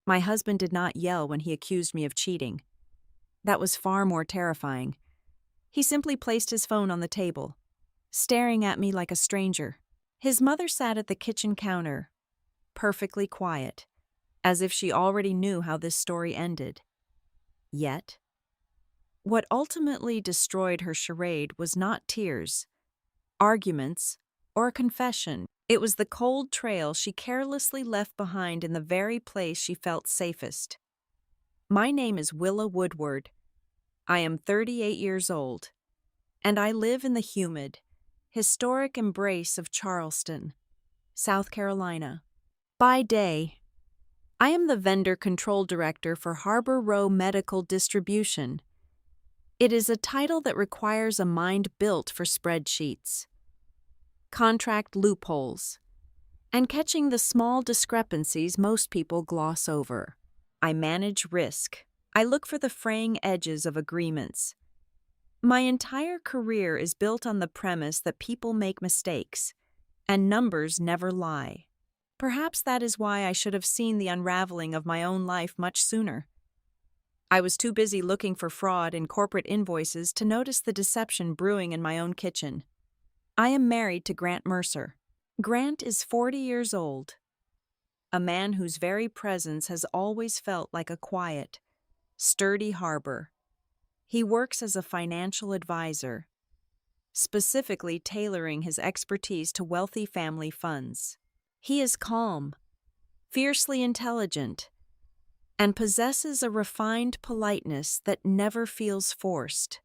My husband did not yell when he accused me of cheating. That was far more terrifying. He simply placed his phone on the table, staring at me like a stranger. His mother sat at the kitchen counter, perfectly quiet, as if she already knew how this story ended. Yet, what ultimately destroyed her charade was not tears, arguments, or a confession. It was the cold trail she carelessly left behind in the very place she felt safest. My name is Willa Woodward. I am 38 years old, and I live in the humid, historic embrace of Charleston, South Carolina. By day, I am the vendor control director for Harbor Row Medical Distribution. It is a title that requires a mind built for spreadsheets, contract loopholes, and catching the small discrepancies most people gloss over. I manage risk. I look for the fraying edges of agreements. My entire career is built on the premise that people make mistakes, and numbers never lie. Perhaps that is why I should have seen the unraveling of my own life much sooner. I was too busy looking for fraud in corporate invoices to notice the deception brewing in my own kitchen. I am married to Grant Mercer. Grant is 40 years old, a man whose very presence has always felt like a quiet, sturdy harbor. He works as a financial advisor, specifically tailoring his expertise to wealthy family funds. He is calm, fiercely intelligent, and possesses a refined politeness that never feels forced.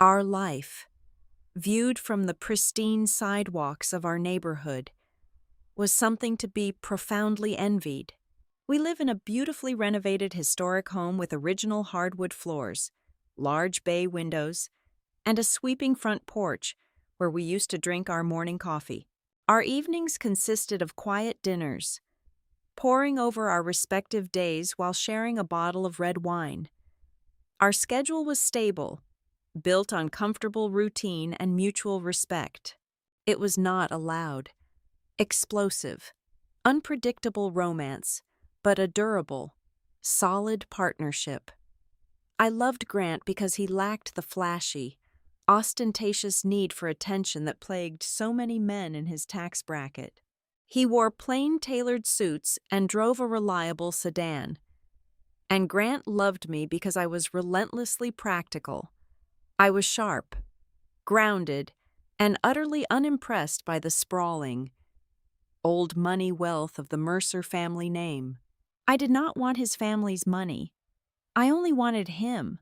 Our life, viewed from the pristine sidewalks of our neighborhood, was something to be profoundly envied. We live in a beautifully renovated historic home with original hardwood floors, large bay windows, and a sweeping front porch where we used to drink our morning coffee. Our evenings consisted of quiet dinners, poring over our respective days while sharing a bottle of red wine. Our schedule was stable, built on comfortable routine and mutual respect. It was not a loud, explosive, unpredictable romance, but a durable, solid partnership. I loved Grant because he lacked the flashy, ostentatious need for attention that plagued so many men in his tax bracket. He wore plain tailored suits and drove a reliable sedan. And Grant loved me because I was relentlessly practical. I was sharp, grounded, and utterly unimpressed by the sprawling, old money wealth of the Mercer family name. I did not want his family's money. I only wanted him.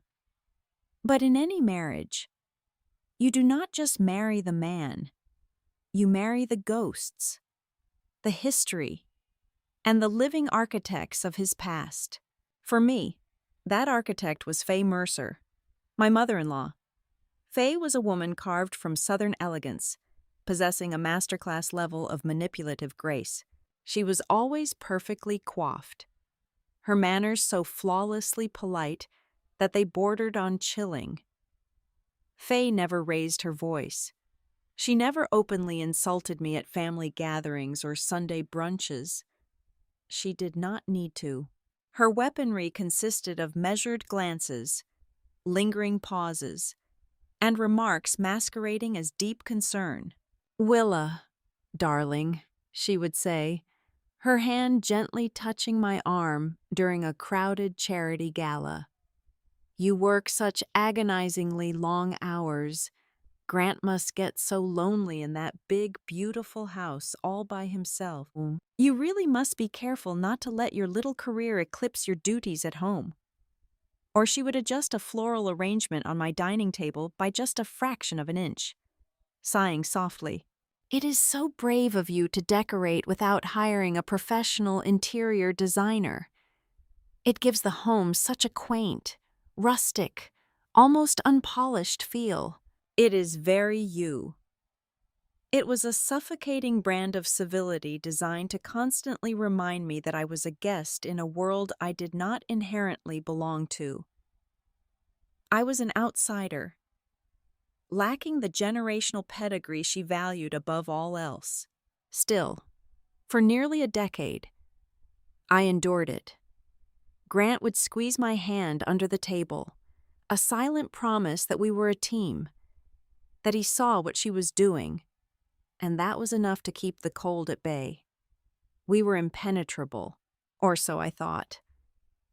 But in any marriage, you do not just marry the man. You marry the ghosts, the history, and the living architects of his past. For me, that architect was Fay Mercer, my mother-in-law. Fay was a woman carved from Southern elegance, possessing a masterclass level of manipulative grace. She was always perfectly coiffed, her manners so flawlessly polite that they bordered on chilling. Fay never raised her voice. She never openly insulted me at family gatherings or Sunday brunches. She did not need to. Her weaponry consisted of measured glances, lingering pauses, and remarks masquerading as deep concern. "Willa, darling," she would say, her hand gently touching my arm during a crowded charity gala. "You work such agonizingly long hours. Grant must get so lonely in that big, beautiful house all by himself. You really must be careful not to let your little career eclipse your duties at home." Or she would adjust a floral arrangement on my dining table by just a fraction of an inch, sighing softly. "It is so brave of you to decorate without hiring a professional interior designer. It gives the home such a quaint, rustic, almost unpolished feel." It is very you. It was a suffocating brand of civility designed to constantly remind me that I was a guest in a world I did not inherently belong to. I was an outsider, lacking the generational pedigree she valued above all else. Still, for nearly a decade, I endured it, Grant would squeeze my hand under the table, a silent promise that we were a team, that he saw what she was doing, and that was enough to keep the cold at bay. We were impenetrable, or so I thought.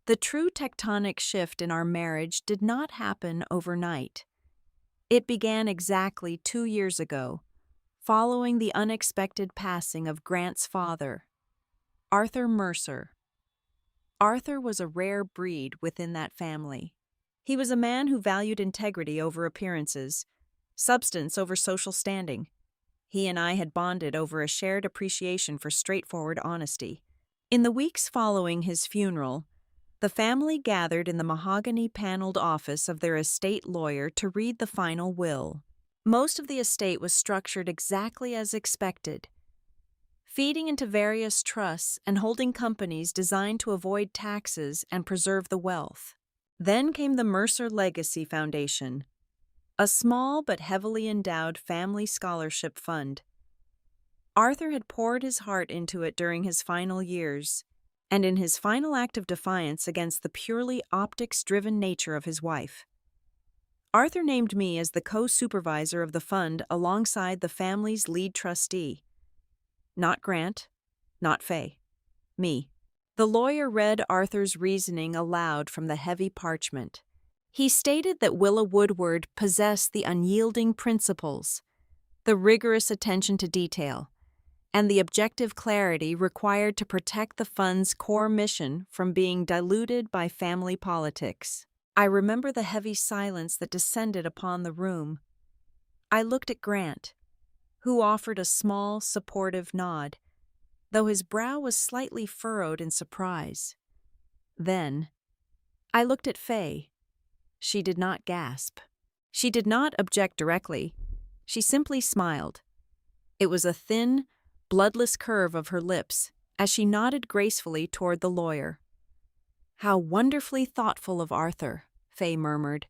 The true tectonic shift in our marriage did not happen overnight. It began exactly 2 years ago, following the unexpected passing of Grant's father, Arthur Mercer. Arthur was a rare breed within that family. He was a man who valued integrity over appearances, substance over social standing. He and I had bonded over a shared appreciation for straightforward honesty. In the weeks following his funeral, the family gathered in the mahogany-paneled office of their estate lawyer to read the final will. Most of the estate was structured exactly as expected, feeding into various trusts and holding companies designed to avoid taxes and preserve the wealth. Then came the Mercer Legacy Foundation, a small but heavily endowed family scholarship fund. Arthur had poured his heart into it during his final years, and in his final act of defiance against the purely optics-driven nature of his wife. Arthur named me as the co-supervisor of the fund alongside the family's lead trustee. Not Grant, not Faye. Me. The lawyer read Arthur's reasoning aloud from the heavy parchment. He stated that Willa Woodward possessed the unyielding principles, the rigorous attention to detail, and the objective clarity required to protect the fund's core mission from being diluted by family politics. I remember the heavy silence that descended upon the room. I looked at Grant, who offered a small, supportive nod, though his brow was slightly furrowed in surprise. Then, I looked at Faye. She did not gasp. She did not object directly. She simply smiled. It was a thin, bloodless curve of her lips as she nodded gracefully toward the lawyer. "How wonderfully thoughtful of Arthur," Faye murmured,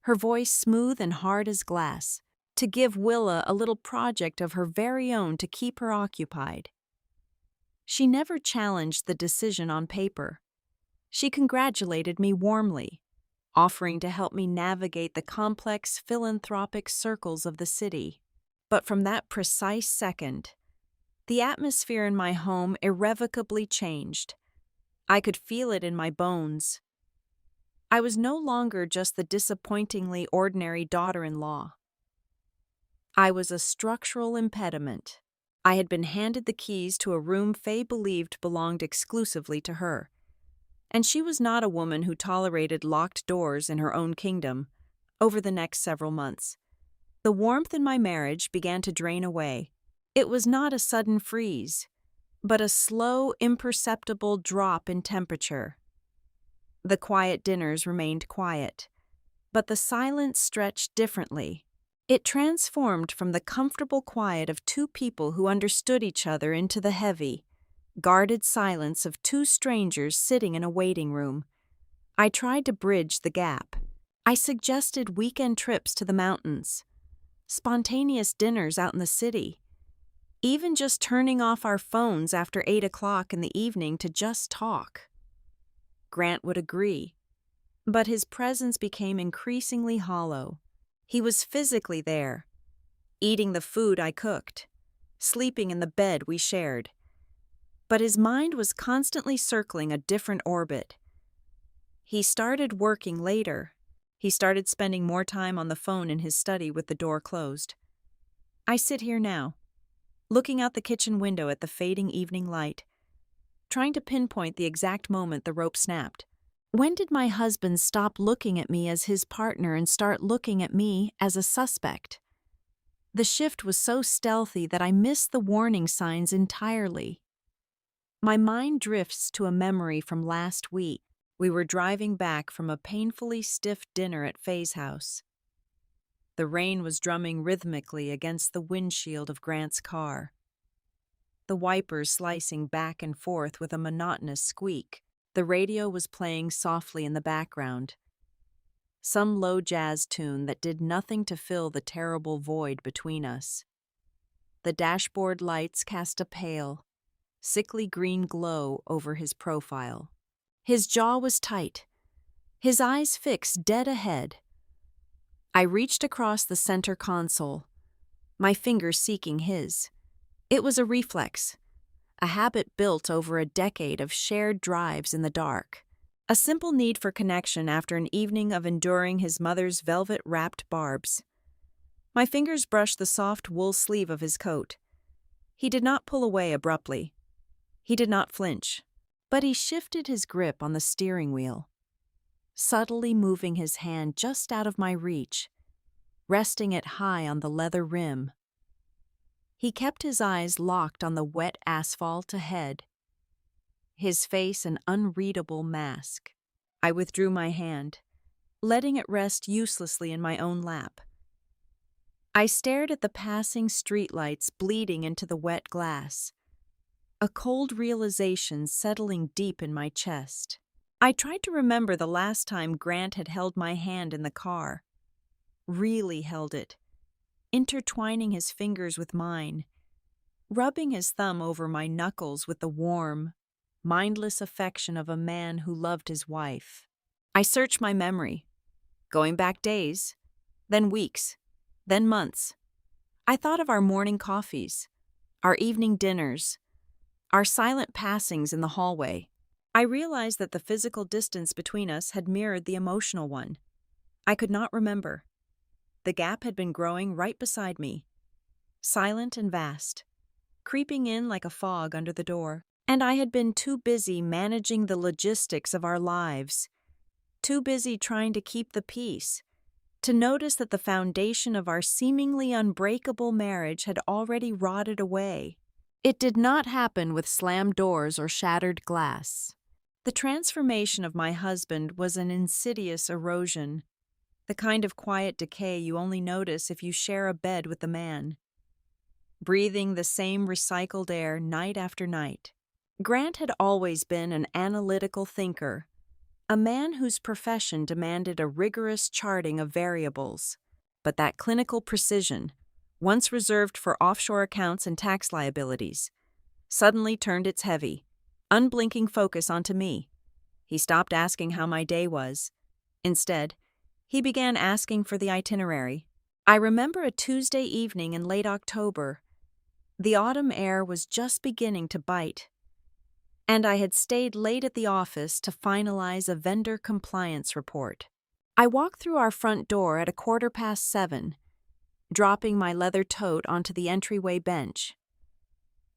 her voice smooth and hard as glass, "to give Willa a little project of her very own to keep her occupied." She never challenged the decision on paper. She congratulated me warmly, offering to help me navigate the complex philanthropic circles of the city. But from that precise second, the atmosphere in my home irrevocably changed. I could feel it in my bones. I was no longer just the disappointingly ordinary daughter-in-law. I was a structural impediment. I had been handed the keys to a room Faye believed belonged exclusively to her. And she was not a woman who tolerated locked doors in her own kingdom. Over the next several months, the warmth in my marriage began to drain away. It was not a sudden freeze, but a slow, imperceptible drop in temperature. The quiet dinners remained quiet, but the silence stretched differently. It transformed from the comfortable quiet of two people who understood each other into the heavy, guarded silence of two strangers sitting in a waiting room. I tried to bridge the gap. I suggested weekend trips to the mountains, spontaneous dinners out in the city, even just turning off our phones after 8 o'clock in the evening to just talk. Grant would agree, but his presence became increasingly hollow. He was physically there, eating the food I cooked, sleeping in the bed we shared. But his mind was constantly circling a different orbit. He started working later. He started spending more time on the phone in his study with the door closed. I sit here now, looking out the kitchen window at the fading evening light, trying to pinpoint the exact moment the rope snapped. When did my husband stop looking at me as his partner and start looking at me as a suspect? The shift was so stealthy that I missed the warning signs entirely. My mind drifts to a memory from last week. We were driving back from a painfully stiff dinner at Faye's house. The rain was drumming rhythmically against the windshield of Grant's car, the wipers slicing back and forth with a monotonous squeak. The radio was playing softly in the background, some low jazz tune that did nothing to fill the terrible void between us. The dashboard lights cast a pale, sickly green glow over his profile. His jaw was tight, his eyes fixed dead ahead. I reached across the center console, my fingers seeking his. It was a reflex, a habit built over a decade of shared drives in the dark. A simple need for connection after an evening of enduring his mother's velvet-wrapped barbs. My fingers brushed the soft wool sleeve of his coat. He did not pull away abruptly. He did not flinch, but he shifted his grip on the steering wheel, subtly moving his hand just out of my reach, resting it high on the leather rim. He kept his eyes locked on the wet asphalt ahead, his face an unreadable mask. I withdrew my hand, letting it rest uselessly in my own lap. I stared at the passing streetlights bleeding into the wet glass, a cold realization settling deep in my chest. I tried to remember the last time Grant had held my hand in the car. Really held it, intertwining his fingers with mine, rubbing his thumb over my knuckles with the warm, mindless affection of a man who loved his wife. I searched my memory, going back days, then weeks, then months. I thought of our morning coffees, our evening dinners, our silent passings in the hallway. I realized that the physical distance between us had mirrored the emotional one. I could not remember. The gap had been growing right beside me, silent and vast, creeping in like a fog under the door. And I had been too busy managing the logistics of our lives, too busy trying to keep the peace, to notice that the foundation of our seemingly unbreakable marriage had already rotted away. It did not happen with slammed doors or shattered glass. The transformation of my husband was an insidious erosion, the kind of quiet decay you only notice if you share a bed with the man, breathing the same recycled air night after night. Grant had always been an analytical thinker, a man whose profession demanded a rigorous charting of variables. But that clinical precision, once reserved for offshore accounts and tax liabilities, suddenly turned its heavy, unblinking focus onto me. He stopped asking how my day was. Instead, he began asking for the itinerary. I remember a Tuesday evening in late October. The autumn air was just beginning to bite, and I had stayed late at the office to finalize a vendor compliance report. I walked through our front door at 7:15, dropping my leather tote onto the entryway bench.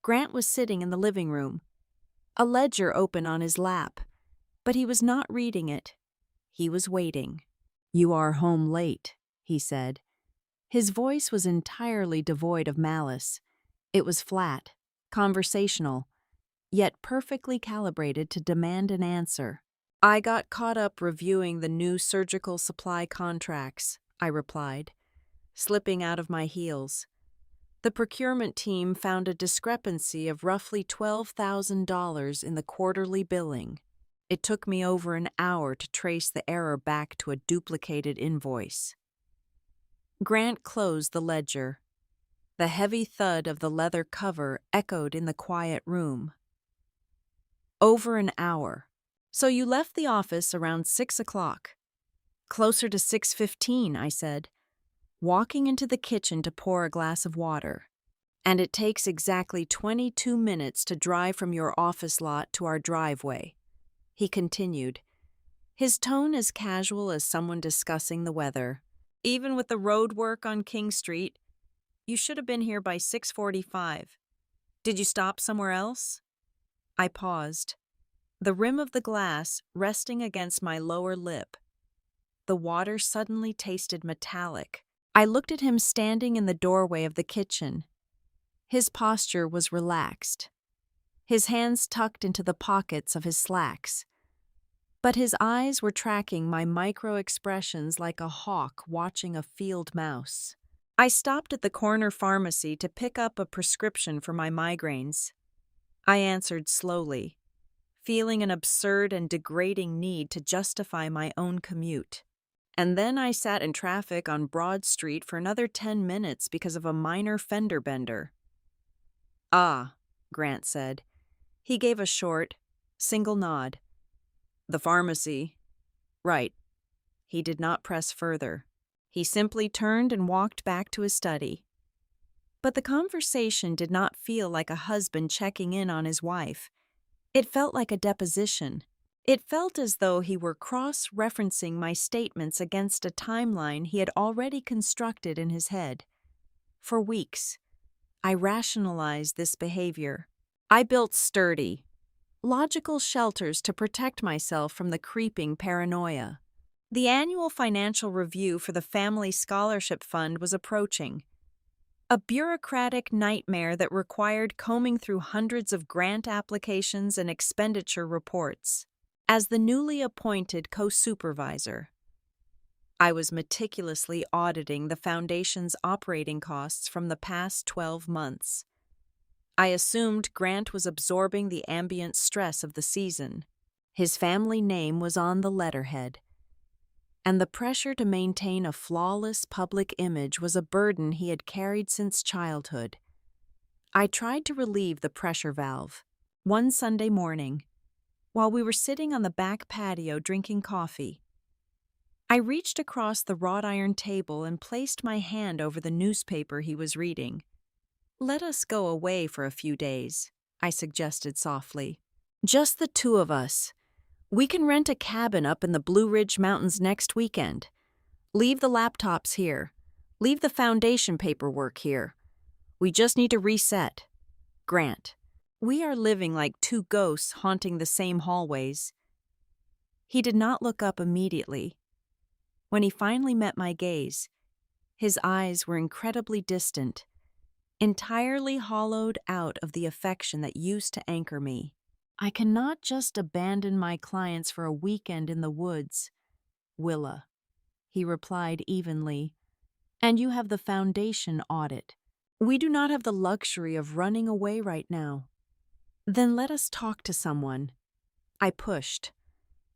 Grant was sitting in the living room, a ledger open on his lap, but he was not reading it. He was waiting. "You are home late," he said. His voice was entirely devoid of malice. It was flat, conversational, yet perfectly calibrated to demand an answer. "I got caught up reviewing the new surgical supply contracts," I replied, slipping out of my heels. The procurement team found a discrepancy of roughly $12,000 in the quarterly billing. It took me over an hour to trace the error back to a duplicated invoice. Grant closed the ledger. The heavy thud of the leather cover echoed in the quiet room. "Over an hour. So you left the office around 6 o'clock. "Closer to 6:15, I said, walking into the kitchen to pour a glass of water. "And it takes exactly 22 minutes to drive from your office lot to our driveway," he continued, his tone as casual as someone discussing the weather. "Even with the road work on King Street, you should have been here by 6:45. Did you stop somewhere else?" I paused, the rim of the glass resting against my lower lip. The water suddenly tasted metallic. I looked at him standing in the doorway of the kitchen. His posture was relaxed, his hands tucked into the pockets of his slacks. But his eyes were tracking my micro-expressions like a hawk watching a field mouse. I stopped at the corner pharmacy to pick up a prescription for my migraines. I answered slowly, feeling an absurd and degrading need to justify my own commute. And then I sat in traffic on Broad Street for another 10 minutes because of a minor fender bender. "Ah," Grant said. He gave a short, single nod. The pharmacy. Right. He did not press further. He simply turned and walked back to his study. But the conversation did not feel like a husband checking in on his wife. It felt like a deposition. It felt as though he were cross-referencing my statements against a timeline he had already constructed in his head. For weeks, I rationalized this behavior. I built sturdy, logical shelters to protect myself from the creeping paranoia. The annual financial review for the Family Scholarship Fund was approaching. A bureaucratic nightmare that required combing through hundreds of grant applications and expenditure reports. As the newly appointed co-supervisor, I was meticulously auditing the foundation's operating costs from the past 12 months. I assumed Grant was absorbing the ambient stress of the season. His family name was on the letterhead, and the pressure to maintain a flawless public image was a burden he had carried since childhood. I tried to relieve the pressure valve. One Sunday morning, while we were sitting on the back patio drinking coffee, I reached across the wrought iron table and placed my hand over the newspaper he was reading. "Let us go away for a few days," I suggested softly. "Just the two of us. We can rent a cabin up in the Blue Ridge Mountains next weekend. Leave the laptops here. Leave the foundation paperwork here. We just need to reset. Grant. We are living like two ghosts haunting the same hallways." He did not look up immediately. When he finally met my gaze, his eyes were incredibly distant, entirely hollowed out of the affection that used to anchor me. "I cannot just abandon my clients for a weekend in the woods, Willa," he replied evenly. "And you have the foundation audit. We do not have the luxury of running away right now." "Then let us talk to someone." I pushed,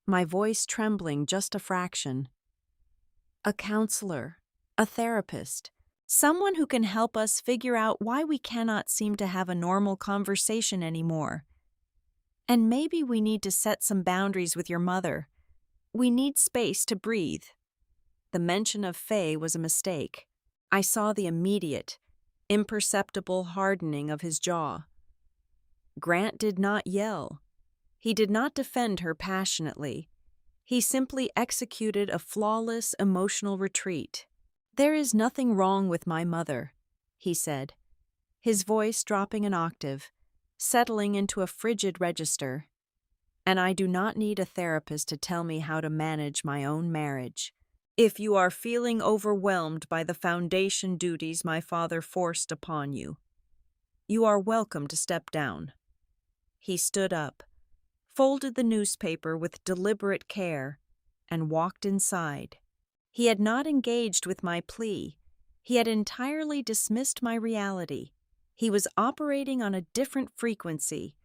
my voice trembling just a fraction. "A counselor, a therapist, someone who can help us figure out why we cannot seem to have a normal conversation anymore. And maybe we need to set some boundaries with your mother. We need space to breathe." The mention of Faye was a mistake. I saw the immediate, imperceptible hardening of his jaw. Grant did not yell. He did not defend her passionately. He simply executed a flawless emotional retreat. "There is nothing wrong with my mother," he said, his voice dropping an octave, settling into a frigid register. "And I do not need a therapist to tell me how to manage my own marriage. If you are feeling overwhelmed by the foundation duties my father forced upon you, you are welcome to step down." He stood up, folded the newspaper with deliberate care, and walked inside. He had not engaged with my plea. He had entirely dismissed my reality. He was operating on a different frequency,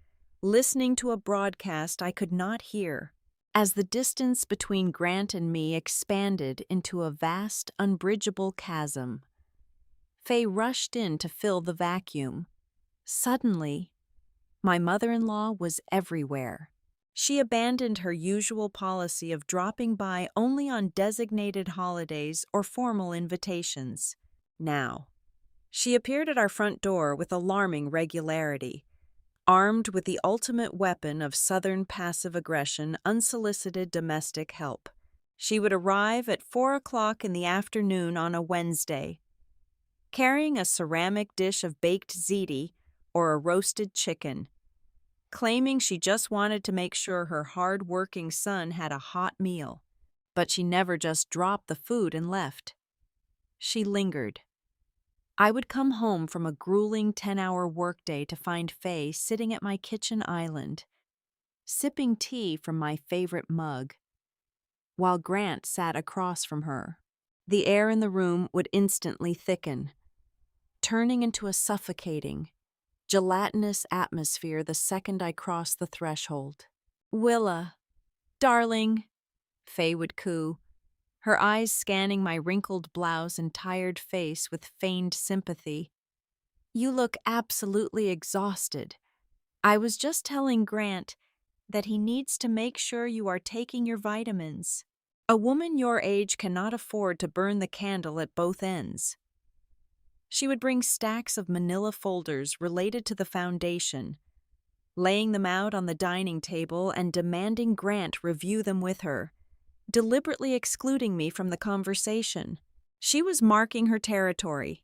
listening to a broadcast I could not hear. As the distance between Grant and me expanded into a vast, unbridgeable chasm, Faye rushed in to fill the vacuum. Suddenly, my mother-in-law was everywhere. She abandoned her usual policy of dropping by only on designated holidays or formal invitations. Now, she appeared at our front door with alarming regularity, armed with the ultimate weapon of Southern passive aggression, unsolicited domestic help. She would arrive at 4 o'clock in the afternoon on a Wednesday, carrying a ceramic dish of baked ziti or a roasted chicken, claiming she just wanted to make sure her hard-working son had a hot meal. But she never just dropped the food and left. She lingered. I would come home from a grueling 10-hour workday to find Faye sitting at my kitchen island, sipping tea from my favorite mug, while Grant sat across from her. The air in the room would instantly thicken, turning into a suffocating, gelatinous atmosphere the second I crossed the threshold. "Willa, darling," Faye would coo, her eyes scanning my wrinkled blouse and tired face with feigned sympathy. "You look absolutely exhausted. I was just telling Grant, that he needs to make sure you are taking your vitamins. A woman your age cannot afford to burn the candle at both ends. She would bring stacks of manila folders related to the foundation, laying them out on the dining table and demanding Grant review them with her, deliberately excluding me from the conversation. She was marking her territory,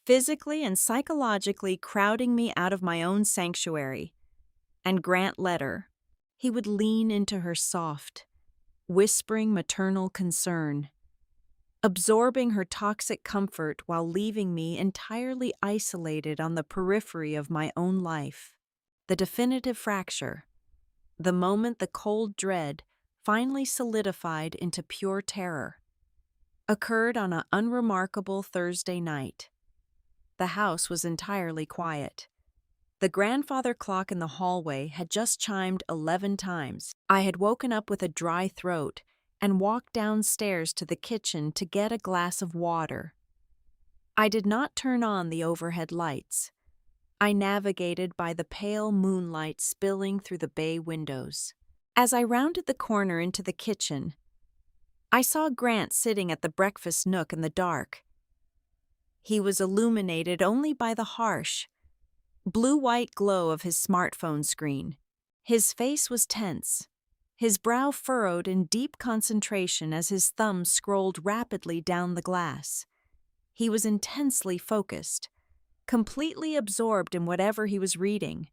physically and psychologically crowding me out of my own sanctuary. And Grant let her. He would lean into her soft, whispering maternal concern, absorbing her toxic comfort while leaving me entirely isolated on the periphery of my own life. The definitive fracture, the moment the cold dread finally solidified into pure terror, occurred on an unremarkable Thursday night. The house was entirely quiet. The grandfather clock in the hallway had just chimed 11 times. I had woken up with a dry throat and walked downstairs to the kitchen to get a glass of water. I did not turn on the overhead lights. I navigated by the pale moonlight spilling through the bay windows. As I rounded the corner into the kitchen, I saw Grant sitting at the breakfast nook in the dark. He was illuminated only by the harsh, blue-white glow of his smartphone screen. His face was tense, his brow furrowed in deep concentration as his thumb scrolled rapidly down the glass. He was intensely focused, completely absorbed in whatever he was reading.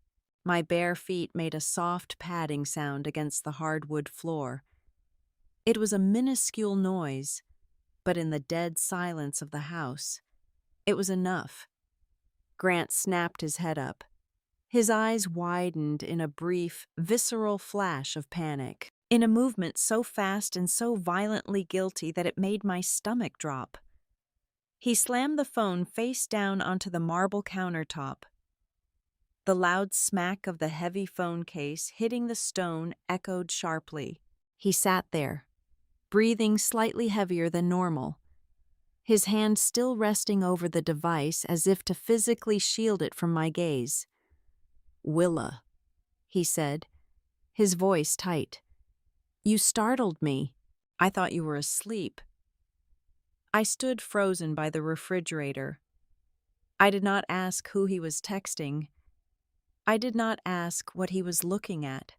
My bare feet made a soft padding sound against the hardwood floor. It was a minuscule noise, but in the dead silence of the house, it was enough. Grant snapped his head up. His eyes widened in a brief, visceral flash of panic, in a movement so fast and so violently guilty that it made my stomach drop. He slammed the phone face down onto the marble countertop. The loud smack of the heavy phone case hitting the stone echoed sharply. He sat there, breathing slightly heavier than normal, his hand still resting over the device as if to physically shield it from my gaze. "Willa," he said, his voice tight. "You startled me. I thought you were asleep." I stood frozen by the refrigerator. I did not ask who he was texting. I did not ask what he was looking at.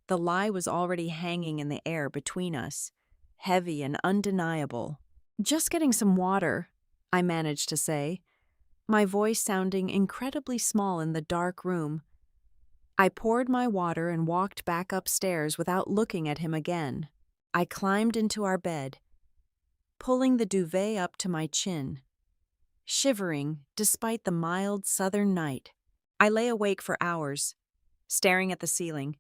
The lie was already hanging in the air between us, heavy and undeniable. "Just getting some water," I managed to say, my voice sounding incredibly small in the dark room. I poured my water and walked back upstairs without looking at him again. I climbed into our bed, pulling the duvet up to my chin, shivering despite the mild southern night. I lay awake for hours, staring at the ceiling,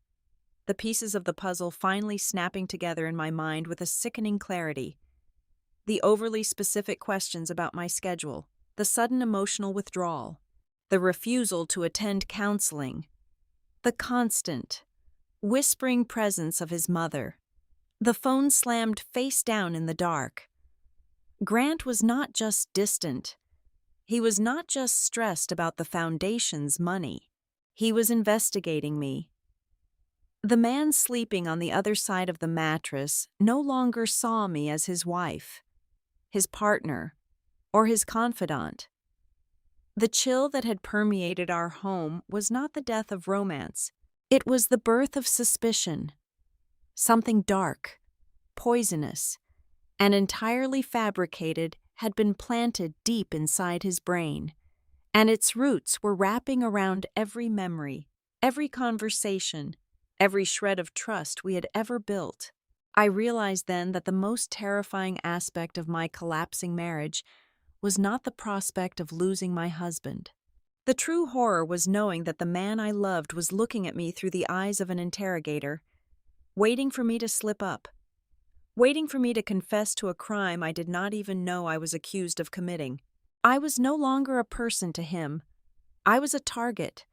the pieces of the puzzle finally snapping together in my mind with a sickening clarity. The overly specific questions about my schedule, the sudden emotional withdrawal, the refusal to attend counseling, the constant, whispering presence of his mother. The phone slammed face down in the dark. Grant was not just distant. He was not just stressed about the foundation's money. He was investigating me. The man sleeping on the other side of the mattress no longer saw me as his wife, his partner, or his confidant. The chill that had permeated our home was not the death of romance. It was the birth of suspicion. Something dark, poisonous, and entirely fabricated had been planted deep inside his brain, and its roots were wrapping around every memory, every conversation, every shred of trust we had ever built. I realized then that the most terrifying aspect of my collapsing marriage was not the prospect of losing my husband. The true horror was knowing that the man I loved was looking at me through the eyes of an interrogator, waiting for me to slip up, waiting for me to confess to a crime I did not even know I was accused of committing. I was no longer a person to him. I was a target,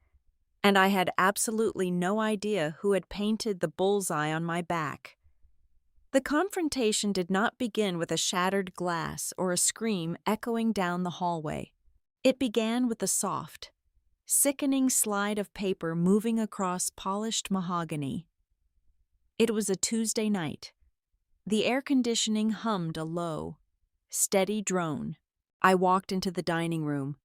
and I had absolutely no idea who had painted the bullseye on my back. The confrontation did not begin with a shattered glass or a scream echoing down the hallway. It began with a soft, sickening slide of paper moving across polished mahogany. It was a Tuesday night. The air conditioning hummed a low, steady drone. I walked into the dining room,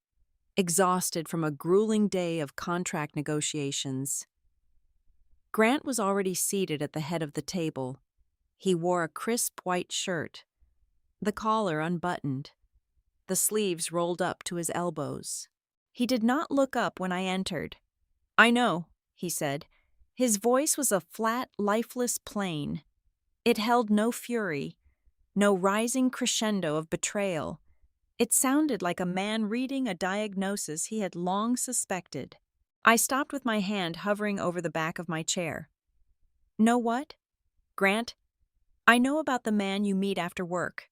exhausted from a grueling day of contract negotiations. Grant was already seated at the head of the table. He wore a crisp white shirt, the collar unbuttoned, the sleeves rolled up to his elbows. He did not look up when I entered. "I know," he said. His voice was a flat, lifeless plane. It held no fury, no rising crescendo of betrayal. It sounded like a man reading a diagnosis he had long suspected. I stopped with my hand hovering over the back of my chair. "Know what? Grant, I know about the man you meet after work."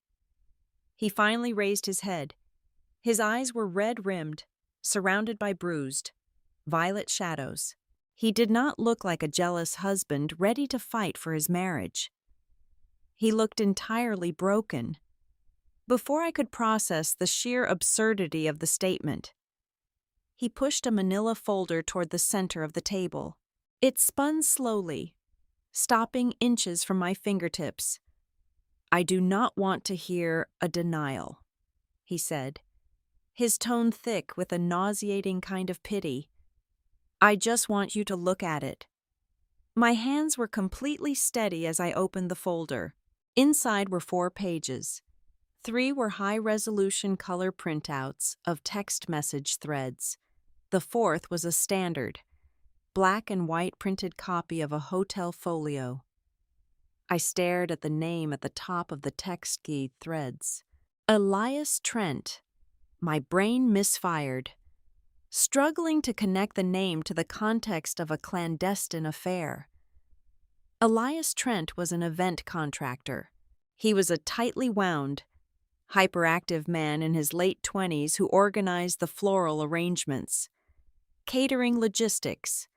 He finally raised his head. His eyes were red-rimmed, surrounded by bruised, violet shadows. He did not look like a jealous husband ready to fight for his marriage. He looked entirely broken. Before I could process the sheer absurdity of the statement, he pushed a manila folder toward the center of the table. It spun slowly, stopping inches from my fingertips. "I do not want to hear a denial," he said, his tone thick with a nauseating kind of pity. "I just want you to look at it." My hands were completely steady as I opened the folder. Inside were 4 pages. 3 were high-resolution color printouts of text message threads. The 4th was a standard, black and white printed copy of a hotel folio. I stared at the name at the top of the text-keyed threads. Elias Trent. My brain misfired, struggling to connect the name to the context of a clandestine affair. Elias Trent was an event contractor. He was a tightly wound, hyperactive man in his late 20s who organized the floral arrangements, catering logistics,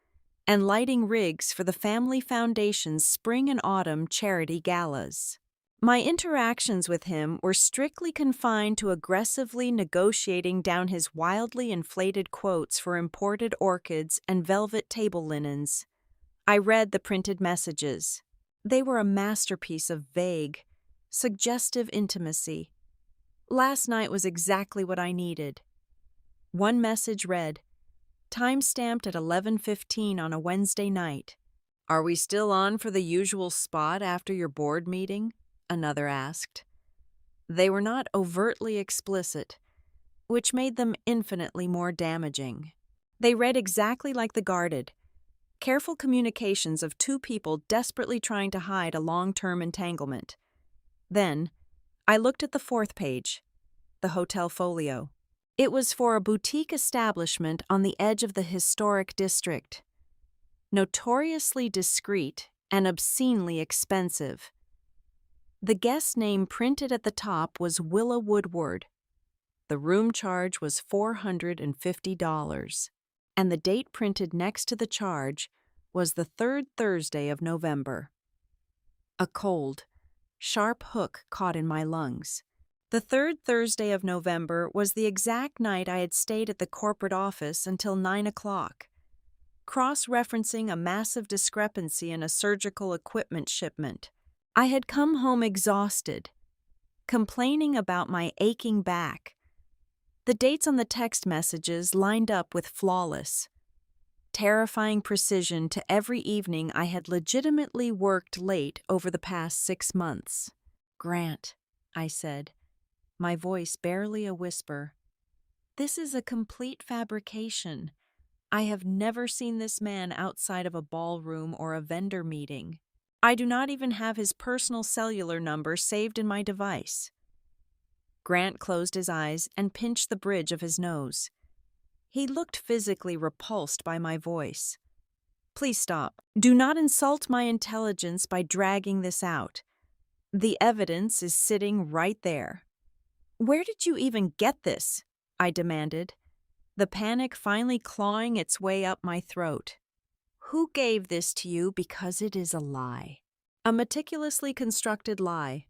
and lighting rigs for the Family Foundation's spring and autumn charity galas. My interactions with him were strictly confined to aggressively negotiating down his wildly inflated quotes for imported orchids and velvet table linens. I read the printed messages. They were a masterpiece of vague, suggestive intimacy. Last night was exactly what I needed. One message read, time-stamped at 11:15 on a Wednesday night. "Are we still on for the usual spot after your board meeting?" another asked. They were not overtly explicit, which made them infinitely more damaging. They read exactly like the guarded, careful communications of 2 people desperately trying to hide a long-term entanglement. Then, I looked at the 4th page, the hotel folio. It was for a boutique establishment on the edge of the historic district. Notoriously discreet and obscenely expensive. The guest name printed at the top was Willa Woodward. The room charge was $450, and the date printed next to the charge was the 3rd Thursday of November. A cold, sharp hook caught in my lungs. The 3rd Thursday of November was the exact night I had stayed at the corporate office until 9 o'clock, cross-referencing a massive discrepancy in a surgical equipment shipment. I had come home exhausted, complaining about my aching back. The dates on the text messages lined up with flawless, terrifying precision to every evening I had legitimately worked late over the past 6 months. "Grant," I said, my voice barely a whisper, "this is a complete fabrication. I have never seen this man outside of a ballroom or a vendor meeting. I do not even have his personal cellular number saved in my device." Grant closed his eyes and pinched the bridge of his nose. He looked physically repulsed by my voice. "Please stop. Do not insult my intelligence by dragging this out. The evidence is sitting right there." "Where did you even get this?" I demanded, the panic finally clawing its way up my throat. "Who gave this to you because it is a lie. A meticulously constructed lie."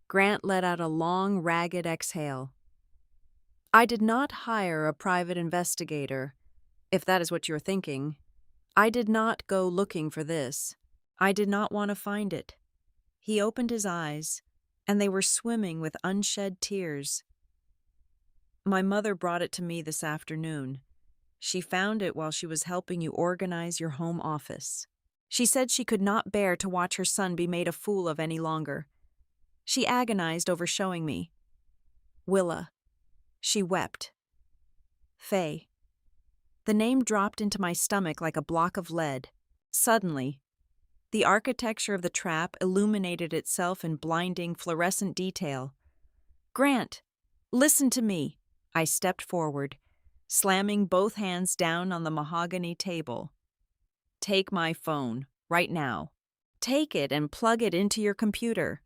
Grant let out a long, ragged exhale. "I did not hire a private investigator. If that is what you're thinking, I did not go looking for this. I did not want to find it. He opened his eyes, and they were swimming with unshed tears. My mother brought it to me this afternoon. She found it while she was helping you organize your home office. She said she could not bear to watch her son be made a fool of any longer. She agonized over showing me. Willa. She wept. Faye. The name dropped into my stomach like a block of lead. Suddenly, the architecture of the trap illuminated itself in blinding, fluorescent detail. Grant, listen to me. I stepped forward, slamming both hands down on the mahogany table. Take my phone, right now. Take it and plug it into your computer.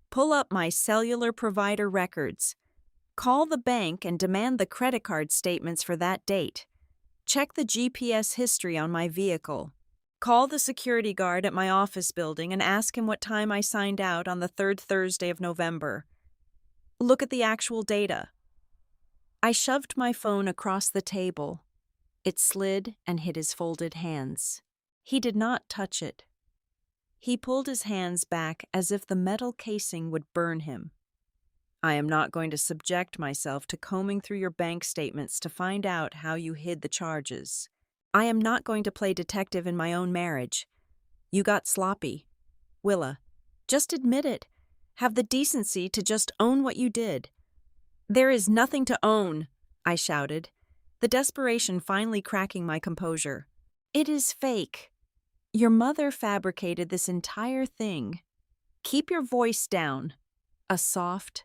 Pull up my cellular provider records. Call the bank and demand the credit card statements for that date. Check the GPS history on my vehicle. Call the security guard at my office building and ask him what time I signed out on the third Thursday of November. Look at the actual data. I shoved my phone across the table. It slid and hit his folded hands. He did not touch it. He pulled his hands back as if the metal casing would burn him. I am not going to subject myself to combing through your bank statements to find out how you hid the charges. I am not going to play detective in my own marriage. You got sloppy. Willa, just admit it. Have the decency to just own what you did. There is nothing to own, I shouted, the desperation finally cracking my composure. It is fake. Your mother fabricated this entire thing. Keep your voice down. A soft,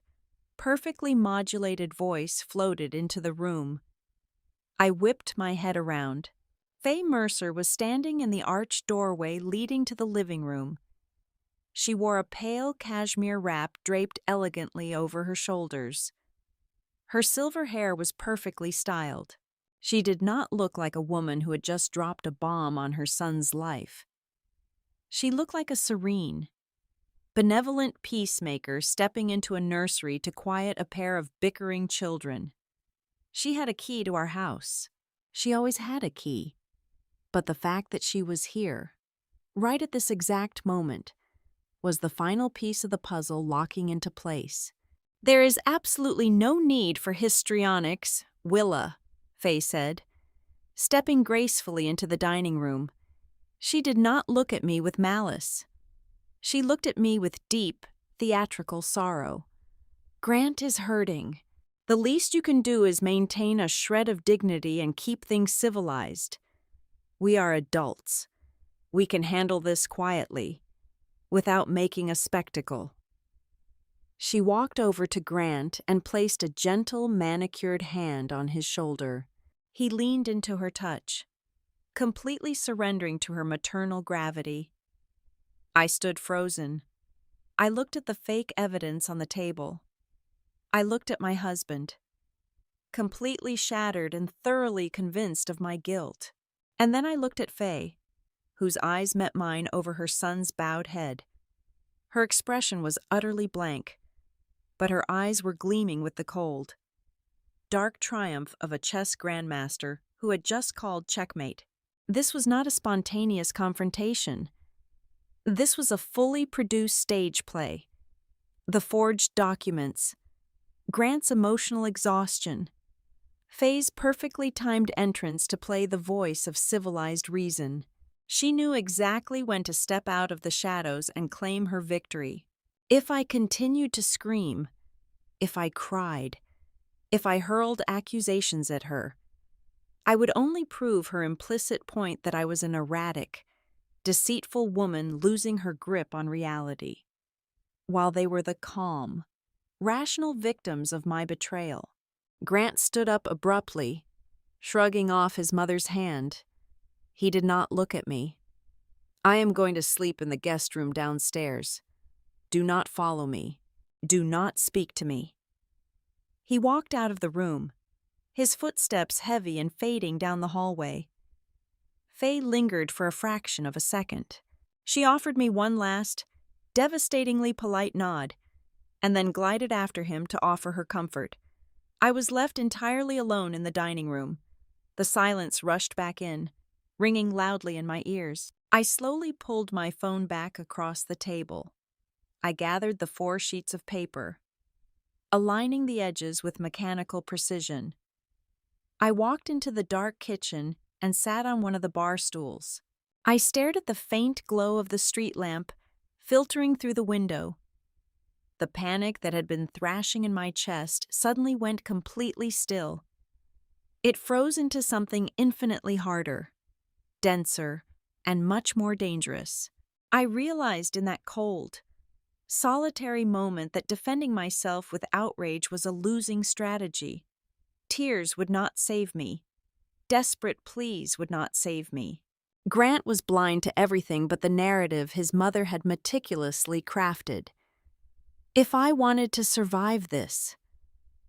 perfectly modulated voice floated into the room. I whipped my head around. Faye Mercer was standing in the arched doorway leading to the living room. She wore a pale cashmere wrap draped elegantly over her shoulders. Her silver hair was perfectly styled. She did not look like a woman who had just dropped a bomb on her son's life. She looked like a serene, benevolent peacemaker stepping into a nursery to quiet a pair of bickering children. She had a key to our house. She always had a key. But the fact that she was here, right at this exact moment, was the final piece of the puzzle locking into place. There is absolutely no need for histrionics, Willa, Faye said, stepping gracefully into the dining room. She did not look at me with malice. She looked at me with deep, theatrical sorrow. Grant is hurting. The least you can do is maintain a shred of dignity and keep things civilized. We are adults. We can handle this quietly, without making a spectacle. She walked over to Grant and placed a gentle, manicured hand on his shoulder. He leaned into her touch, completely surrendering to her maternal gravity. I stood frozen. I looked at the fake evidence on the table. I looked at my husband, completely shattered and thoroughly convinced of my guilt. And then I looked at Faye, whose eyes met mine over her son's bowed head. Her expression was utterly blank, but her eyes were gleaming with the cold, dark triumph of a chess grandmaster who had just called checkmate. This was not a spontaneous confrontation. This was a fully produced stage play. The forged documents, Grant's emotional exhaustion, Faye's perfectly timed entrance to play the voice of civilized reason. She knew exactly when to step out of the shadows and claim her victory. If I continued to scream, if I cried, if I hurled accusations at her, I would only prove her implicit point that I was an erratic, deceitful woman losing her grip on reality, while they were the calm, rational victims of my betrayal. Grant stood up abruptly, shrugging off his mother's hand. He did not look at me. I am going to sleep in the guest room downstairs. Do not follow me. Do not speak to me. He walked out of the room, his footsteps heavy and fading down the hallway. Faye lingered for a fraction of a second. She offered me one last, devastatingly polite nod, and then glided after him to offer her comfort. I was left entirely alone in the dining room, The silence rushed back in, ringing loudly in my ears. I slowly pulled my phone back across the table. I gathered the 4 sheets of paper, aligning the edges with mechanical precision. I walked into the dark kitchen and sat on one of the bar stools. I stared at the faint glow of the street lamp filtering through the window. The panic that had been thrashing in my chest suddenly went completely still. It froze into something infinitely harder, denser, and much more dangerous. I realized in that cold, solitary moment that defending myself with outrage was a losing strategy. Tears would not save me. Desperate pleas would not save me. Grant was blind to everything but the narrative his mother had meticulously crafted. If I wanted to survive this,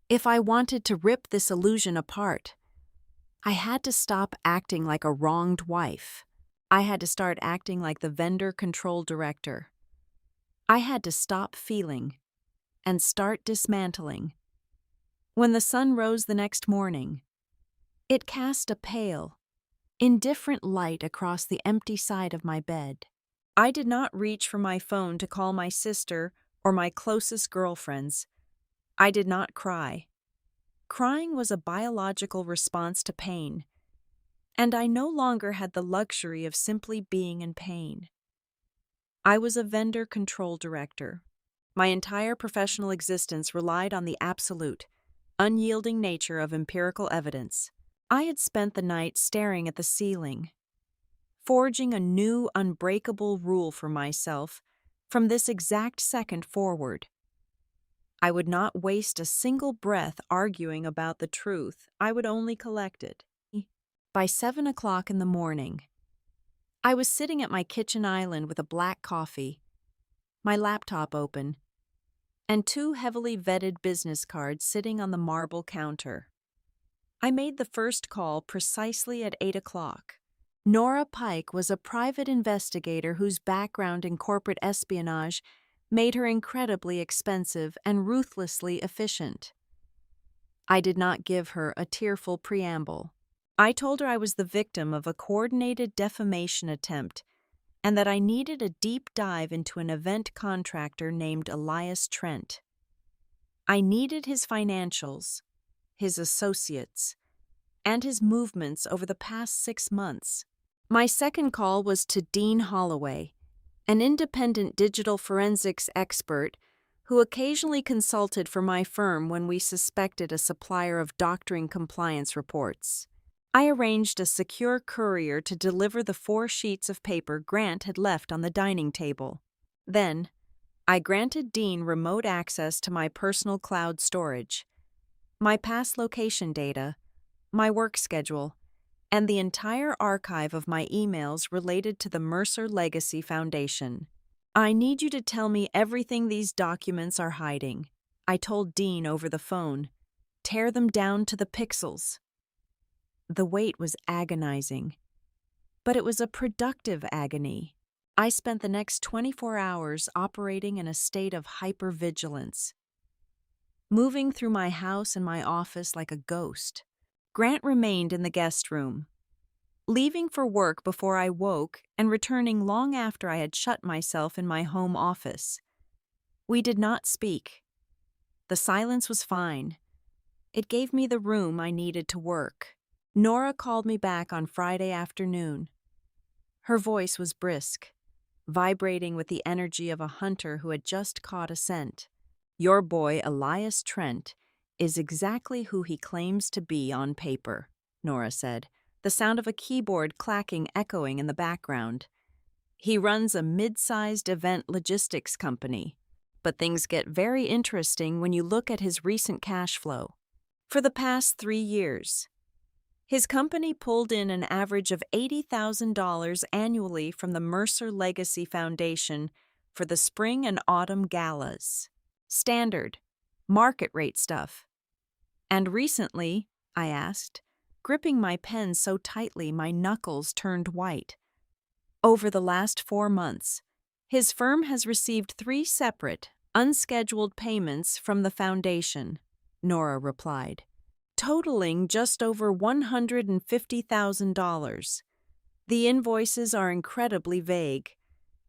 if I wanted to rip this illusion apart, I had to stop acting like a wronged wife. I had to start acting like the vendor control director. I had to stop feeling and start dismantling. When the sun rose the next morning, it cast a pale, indifferent light across the empty side of my bed. I did not reach for my phone to call my sister or my closest girlfriends. I did not cry. Crying was a biological response to pain, and I no longer had the luxury of simply being in pain. I was a vendor control director. My entire professional existence relied on the absolute, unyielding nature of empirical evidence. I had spent the night staring at the ceiling, forging a new unbreakable rule for myself from this exact second forward. I would not waste a single breath arguing about the truth. I would only collect it. By 7 o'clock in the morning, I was sitting at my kitchen island with a black coffee, my laptop open, and 2 heavily vetted business cards sitting on the marble counter. I made the first call precisely at 8 o'clock. Nora Pike was a private investigator whose background in corporate espionage made her incredibly expensive and ruthlessly efficient. I did not give her a tearful preamble. I told her I was the victim of a coordinated defamation attempt and that I needed a deep dive into an event contractor named Elias Trent. I needed his financials, his associates, and his movements over the past 6 months. My second call was to Dean Holloway, an independent digital forensics expert who occasionally consulted for my firm when we suspected a supplier of doctoring compliance reports. I arranged a secure courier to deliver the 4 sheets of paper Grant had left on the dining table. Then, I granted Dean remote access to my personal cloud storage, my past location data, my work schedule, and the entire archive of my emails related to the Mercer Legacy Foundation. I need you to tell me everything these documents are hiding, I told Dean over the phone. Tear them down to the pixels. The wait was agonizing, but it was a productive agony. I spent the next 24 hours operating in a state of hypervigilance, moving through my house and my office like a ghost. Grant remained in the guest room, leaving for work before I woke and returning long after I had shut myself in my home office. We did not speak. The silence was fine. It gave me the room I needed to work. Nora called me back on Friday afternoon. Her voice was brisk, vibrating with the energy of a hunter who had just caught a scent. Your boy, Elias Trent, is exactly who he claims to be on paper, Nora said, the sound of a keyboard clacking echoing in the background. He runs a mid-sized event logistics company, but things get very interesting when you look at his recent cash flow. For the past 3 years, his company pulled in an average of $80,000 annually from the Mercer Legacy Foundation for the spring and autumn galas. Standard, market rate stuff. And recently, I asked, gripping my pen so tightly my knuckles turned white. Over the last 4 months, his firm has received 3 separate, unscheduled payments from the foundation, Nora replied. totaling just over $150,000. The invoices are incredibly vague.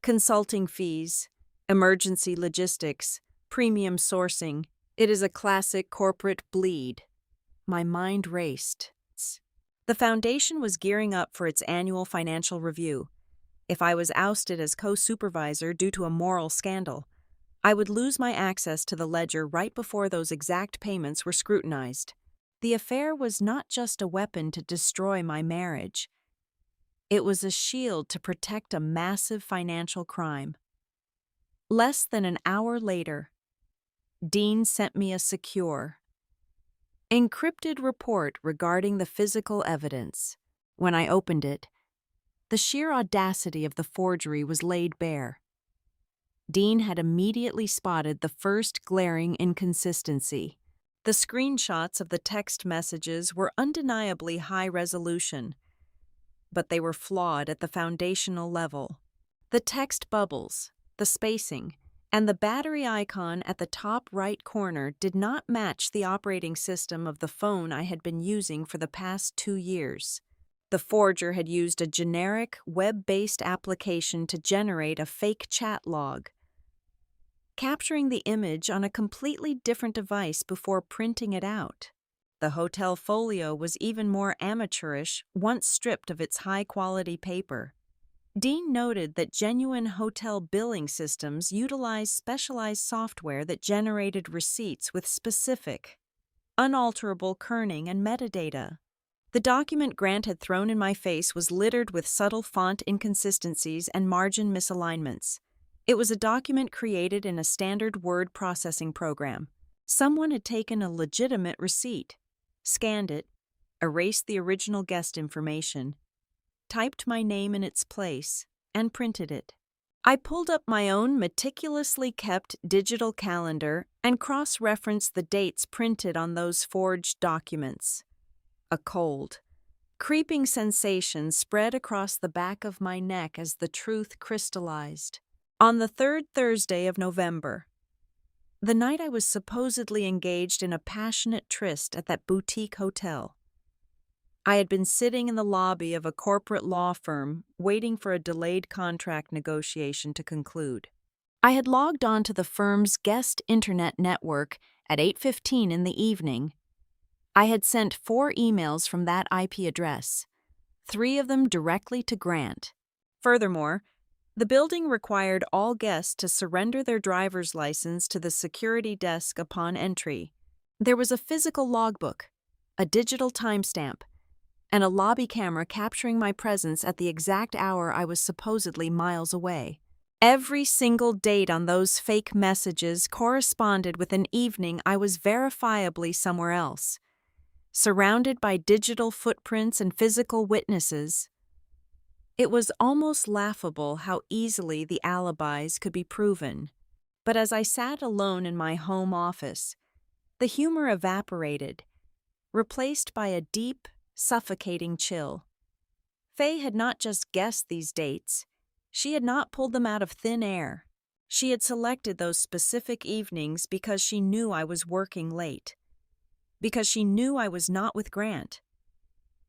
Consulting fees, emergency logistics, premium sourcing. It is a classic corporate bleed. My mind raced. The foundation was gearing up for its annual financial review. If I was ousted as co-supervisor due to a moral scandal, I would lose my access to the ledger right before those exact payments were scrutinized. The affair was not just a weapon to destroy my marriage. It was a shield to protect a massive financial crime. Less than an hour later, Dean sent me a secure, encrypted report regarding the physical evidence. When I opened it, the sheer audacity of the forgery was laid bare. Dean had immediately spotted the first glaring inconsistency. The screenshots of the text messages were undeniably high resolution, but they were flawed at the foundational level. The text bubbles, the spacing, and the battery icon at the top right corner did not match the operating system of the phone I had been using for the past 2 years. The forger had used a generic, web-based application to generate a fake chat log, capturing the image on a completely different device before printing it out. The hotel folio was even more amateurish once stripped of its high-quality paper. Dean noted that genuine hotel billing systems utilized specialized software that generated receipts with specific, unalterable kerning and metadata. The document Grant had thrown in my face was littered with subtle font inconsistencies and margin misalignments. It was a document created in a standard word processing program. Someone had taken a legitimate receipt, scanned it, erased the original guest information, typed my name in its place, and printed it. I pulled up my own meticulously kept digital calendar and cross-referenced the dates printed on those forged documents. A cold, creeping sensation spread across the back of my neck as the truth crystallized. On the third Thursday of November, the night I was supposedly engaged in a passionate tryst at that boutique hotel, I had been sitting in the lobby of a corporate law firm waiting for a delayed contract negotiation to conclude. I had logged on to the firm's guest internet network at 8:15 in the evening. I had sent 4 emails from that IP address, 3 of them directly to Grant. Furthermore, the building required all guests to surrender their driver's license to the security desk upon entry. There was a physical logbook, a digital timestamp, and a lobby camera capturing my presence at the exact hour I was supposedly miles away. Every single date on those fake messages corresponded with an evening I was verifiably somewhere else, surrounded by digital footprints and physical witnesses. It was almost laughable how easily the alibis could be proven. But as I sat alone in my home office, the humor evaporated, replaced by a deep, suffocating chill. Faye had not just guessed these dates. She had not pulled them out of thin air. She had selected those specific evenings because she knew I was working late, because she knew I was not with Grant,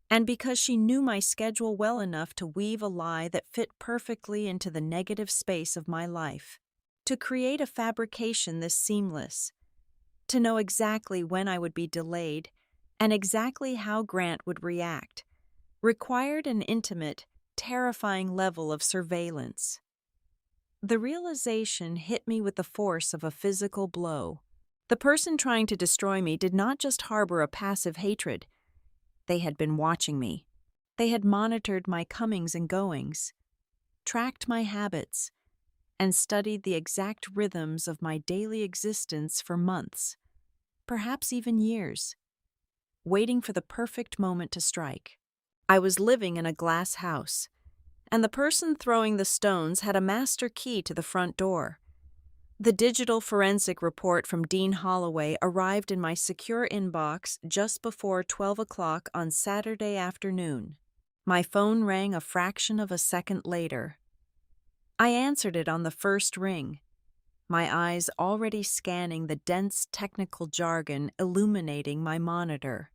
and because she knew my schedule well enough to weave a lie that fit perfectly into the negative space of my life. To create a fabrication this seamless, to know exactly when I would be delayed and exactly how Grant would react, required an intimate, terrifying level of surveillance. The realization hit me with the force of a physical blow. The person trying to destroy me did not just harbor a passive hatred. They had been watching me. They had monitored my comings and goings, tracked my habits, and studied the exact rhythms of my daily existence for months, perhaps even years, waiting for the perfect moment to strike. I was living in a glass house, and the person throwing the stones had a master key to the front door. The digital forensic report from Dean Holloway arrived in my secure inbox just before 12 o'clock on Saturday afternoon. My phone rang a fraction of a second later. I answered it on the first ring, my eyes already scanning the dense technical jargon illuminating my monitor.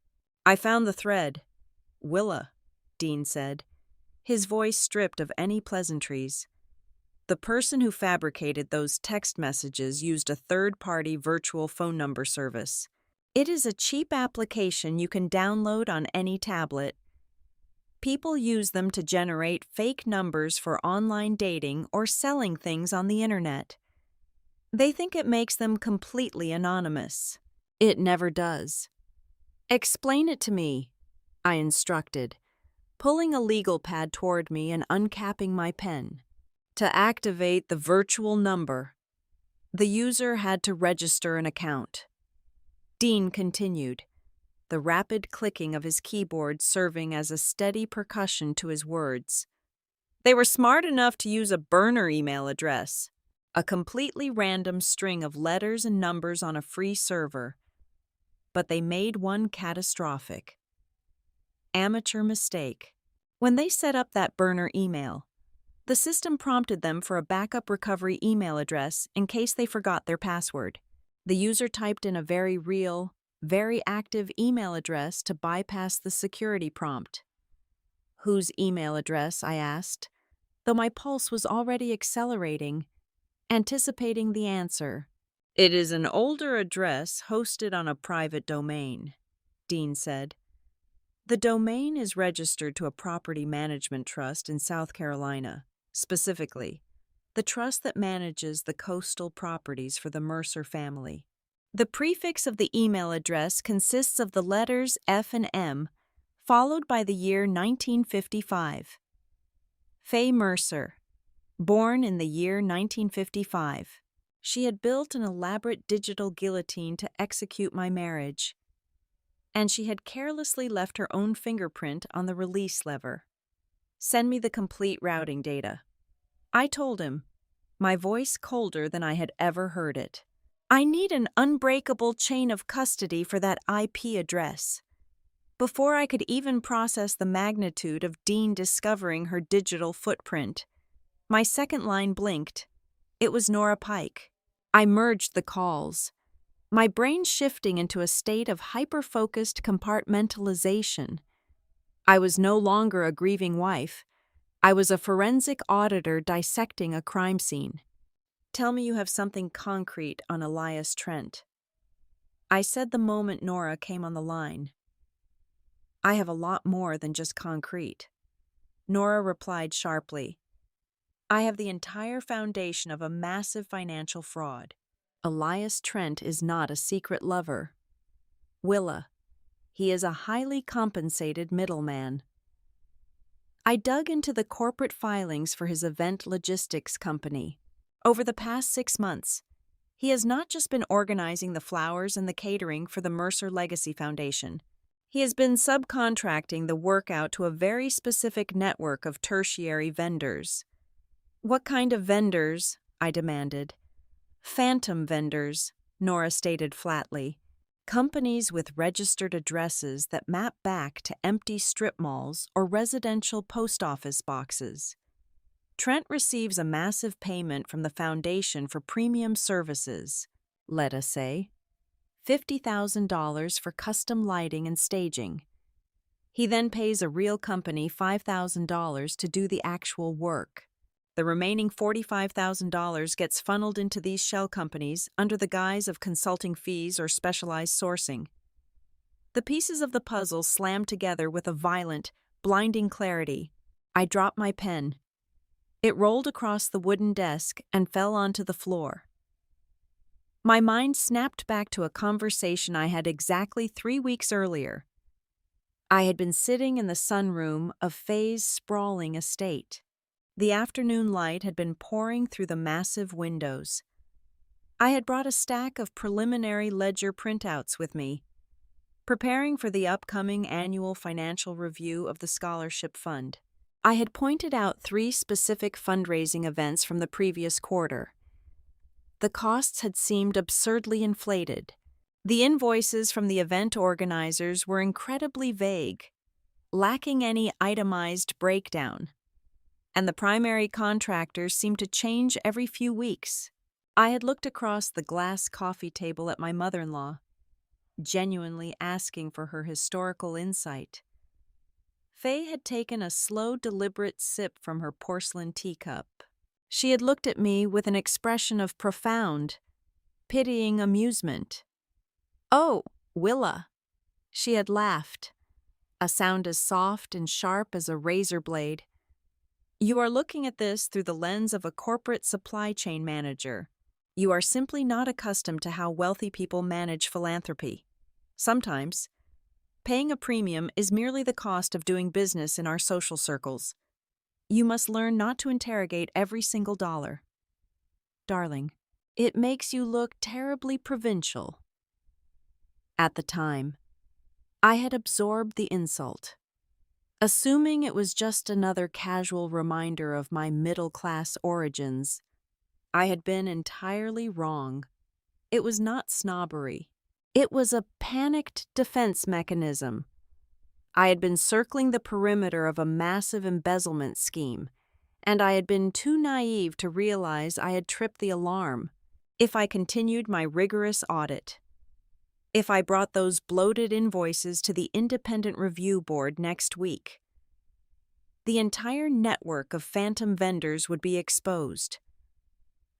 I found the thread. Willa, Dean said, his voice stripped of any pleasantries. The person who fabricated those text messages used a third-party virtual phone number service. It is a cheap application you can download on any tablet. People use them to generate fake numbers for online dating or selling things on the internet. They think it makes them completely anonymous. It never does. Explain it to me, I instructed, pulling a legal pad toward me and uncapping my pen. To activate the virtual number, the user had to register an account. Dean continued, the rapid clicking of his keyboard serving as a steady percussion to his words. They were smart enough to use a burner email address, a completely random string of letters and numbers on a free server. But they made one catastrophic. Amateur mistake. When they set up that burner email, the system prompted them for a backup recovery email address in case they forgot their password. The user typed in a very real, very active email address to bypass the security prompt. Whose email address, I asked, though my pulse was already accelerating, anticipating the answer. It is an older address hosted on a private domain, Dean said. The domain is registered to a property management trust in South Carolina, specifically, the trust that manages the coastal properties for the Mercer family. The prefix of the email address consists of the letters F and M, followed by the year 1955. Faye Mercer, born in the year 1955. She had built an elaborate digital guillotine to execute my marriage, and she had carelessly left her own fingerprint on the release lever. Send me the complete routing data. I told him, my voice colder than I had ever heard it. I need an unbreakable chain of custody for that IP address. Before I could even process the magnitude of Dean discovering her digital footprint, my second line blinked. It was Nora Pike. I merged the calls, my brain shifting into a state of hyper-focused compartmentalization. I was no longer a grieving wife. I was a forensic auditor dissecting a crime scene. Tell me you have something concrete on Elias Trent. I said the moment Nora came on the line. I have a lot more than just concrete. Nora replied sharply. I have the entire foundation of a massive financial fraud. Elias Trent is not a secret lover. Willa. He is a highly compensated middleman. I dug into the corporate filings for his event logistics company. Over the past 6 months, he has not just been organizing the flowers and the catering for the Mercer Legacy Foundation. He has been subcontracting the work out to a very specific network of tertiary vendors. What kind of vendors? I demanded. Phantom vendors, Nora stated flatly. Companies with registered addresses that map back to empty strip malls or residential post office boxes. Trent receives a massive payment from the foundation for premium services, let us say, $50,000 for custom lighting and staging. He then pays a real company $5,000 to do the actual work. The remaining $45,000 gets funneled into these shell companies under the guise of consulting fees or specialized sourcing. The pieces of the puzzle slam together with a violent, blinding clarity. I dropped my pen. It rolled across the wooden desk and fell onto the floor. My mind snapped back to a conversation I had exactly 3 weeks earlier. I had been sitting in the sunroom of Faye's sprawling estate. The afternoon light had been pouring through the massive windows. I had brought a stack of preliminary ledger printouts with me, preparing for the upcoming annual financial review of the scholarship fund. I had pointed out 3 specific fundraising events from the previous quarter. The costs had seemed absurdly inflated. The invoices from the event organizers were incredibly vague, lacking any itemized breakdown, and the primary contractors seemed to change every few weeks. I had looked across the glass coffee table at my mother-in-law. genuinely asking for her historical insight. Faye had taken a slow, deliberate sip from her porcelain teacup. She had looked at me with an expression of profound, pitying amusement. "Oh, Willa," she had laughed, a sound as soft and sharp as a razor blade. "You are looking at this through the lens of a corporate supply chain manager. You are simply not accustomed to how wealthy people manage philanthropy. Sometimes, paying a premium is merely the cost of doing business in our social circles. You must learn not to interrogate every single dollar. Darling, it makes you look terribly provincial." At the time, I had absorbed the insult, assuming it was just another casual reminder of my middle-class origins. I had been entirely wrong. It was not snobbery. It was a panicked defense mechanism. I had been circling the perimeter of a massive embezzlement scheme, and I had been too naive to realize I had tripped the alarm. If I continued my rigorous audit, if I brought those bloated invoices to the independent review board next week, the entire network of phantom vendors would be exposed.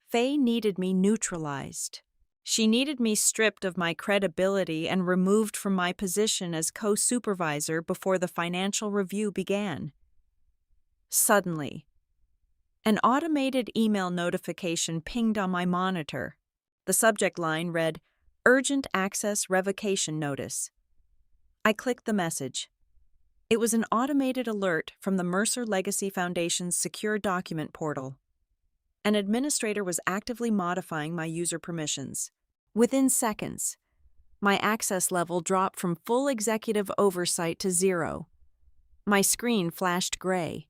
Faye needed me neutralized. She needed me stripped of my credibility and removed from my position as co-supervisor before the financial review began. Suddenly, an automated email notification pinged on my monitor. The subject line read, "Urgent Access Revocation Notice." I clicked the message. It was an automated alert from the Mercer Legacy Foundation's secure document portal. An administrator was actively modifying my user permissions. Within seconds, my access level dropped from full executive oversight to 0. My screen flashed gray,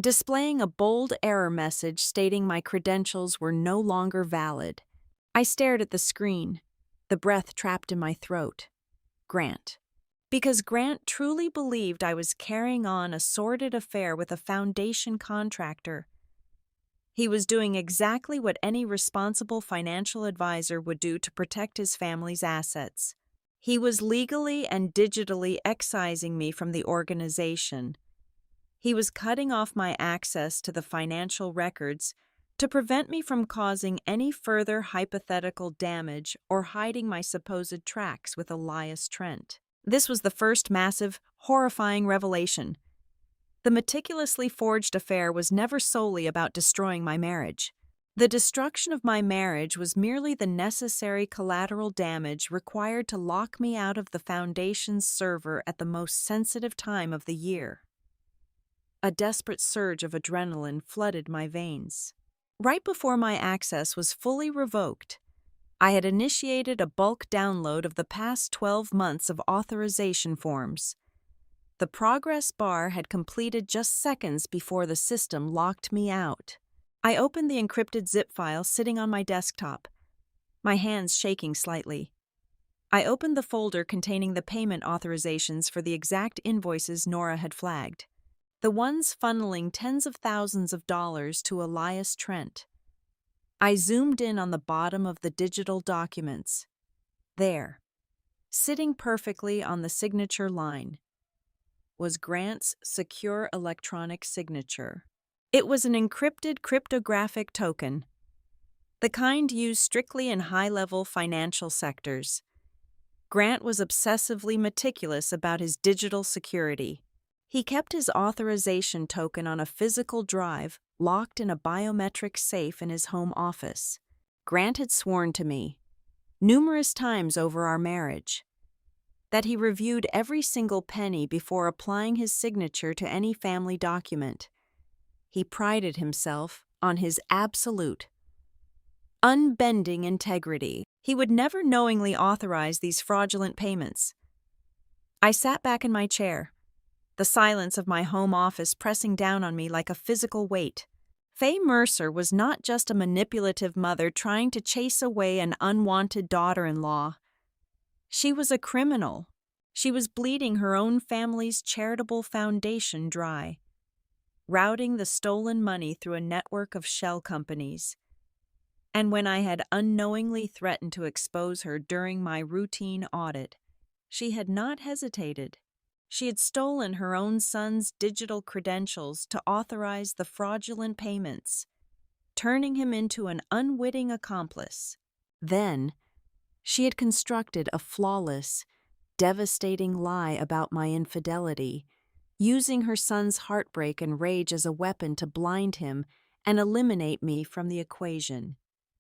displaying a bold error message stating my credentials were no longer valid. I stared at the screen, the breath trapped in my throat. Grant. Because Grant truly believed I was carrying on a sordid affair with a foundation contractor. He was doing exactly what any responsible financial advisor would do to protect his family's assets. He was legally and digitally excising me from the organization. He was cutting off my access to the financial records to prevent me from causing any further hypothetical damage or hiding my supposed tracks with Elias Trent. This was the first massive, horrifying revelation. The meticulously forged affair was never solely about destroying my marriage. The destruction of my marriage was merely the necessary collateral damage required to lock me out of the Foundation's server at the most sensitive time of the year. A desperate surge of adrenaline flooded my veins. Right before my access was fully revoked, I had initiated a bulk download of the past 12 months of authorization forms. The progress bar had completed just seconds before the system locked me out. I opened the encrypted zip file sitting on my desktop, my hands shaking slightly. I opened the folder containing the payment authorizations for the exact invoices Nora had flagged, the ones funneling tens of thousands of dollars to Elias Trent. I zoomed in on the bottom of the digital documents. There, sitting perfectly on the signature line, was Grant's secure electronic signature. It was an encrypted cryptographic token, the kind used strictly in high-level financial sectors. Grant was obsessively meticulous about his digital security. He kept his authorization token on a physical drive locked in a biometric safe in his home office. Grant had sworn to me, numerous times over our marriage, that he reviewed every single penny before applying his signature to any family document. He prided himself on his absolute, unbending integrity. He would never knowingly authorize these fraudulent payments. I sat back in my chair, the silence of my home office pressing down on me like a physical weight. Faye Mercer was not just a manipulative mother trying to chase away an unwanted daughter-in-law. She was a criminal. She was bleeding her own family's charitable foundation dry, routing the stolen money through a network of shell companies. And when I had unknowingly threatened to expose her during my routine audit, she had not hesitated. She had stolen her own son's digital credentials to authorize the fraudulent payments, turning him into an unwitting accomplice. Then, she had constructed a flawless, devastating lie about my infidelity, using her son's heartbreak and rage as a weapon to blind him and eliminate me from the equation.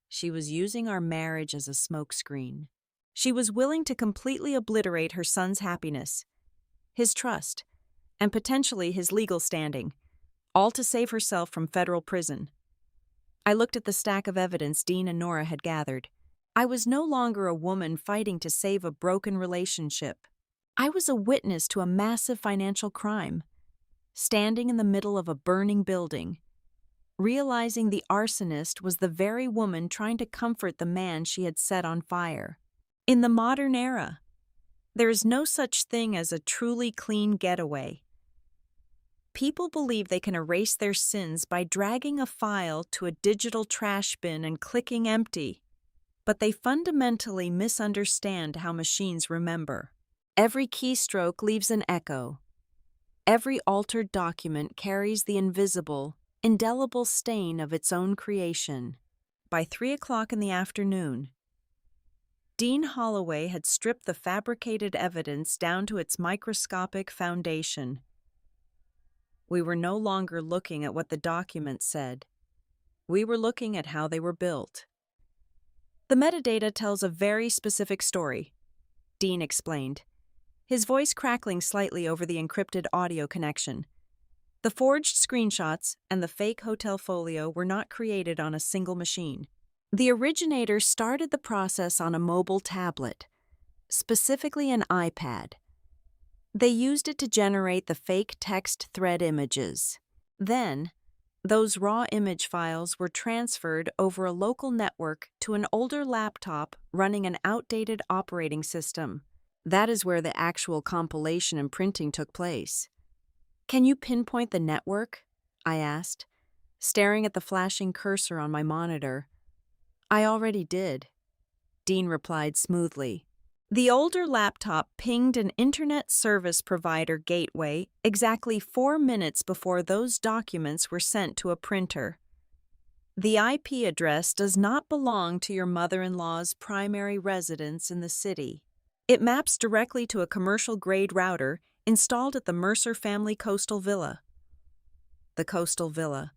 She was using our marriage as a smokescreen. She was willing to completely obliterate her son's happiness, his trust, and potentially his legal standing, all to save herself from federal prison. I looked at the stack of evidence Dean and Nora had gathered. I was no longer a woman fighting to save a broken relationship. I was a witness to a massive financial crime, standing in the middle of a burning building, realizing the arsonist was the very woman trying to comfort the man she had set on fire. In the modern era, there is no such thing as a truly clean getaway. People believe they can erase their sins by dragging a file to a digital trash bin and clicking empty, but they fundamentally misunderstand how machines remember. Every keystroke leaves an echo. Every altered document carries the invisible, indelible stain of its own creation. By 3 o'clock in the afternoon, Dean Holloway had stripped the fabricated evidence down to its microscopic foundation. We were no longer looking at what the documents said. We were looking at how they were built. The metadata tells a very specific story, Dean explained, his voice crackling slightly over the encrypted audio connection. The forged screenshots and the fake hotel folio were not created on a single machine. The originator started the process on a mobile tablet, specifically an iPad. They used it to generate the fake text thread images. Then, those raw image files were transferred over a local network to an older laptop running an outdated operating system. That is where the actual compilation and printing took place. "Can you pinpoint the network?" I asked, staring at the flashing cursor on my monitor. "I already did," Dean replied smoothly. The older laptop pinged an internet service provider gateway exactly 4 minutes before those documents were sent to a printer. The IP address does not belong to your mother-in-law's primary residence in the city. It maps directly to a commercial-grade router installed at the Mercer family coastal villa. The coastal villa.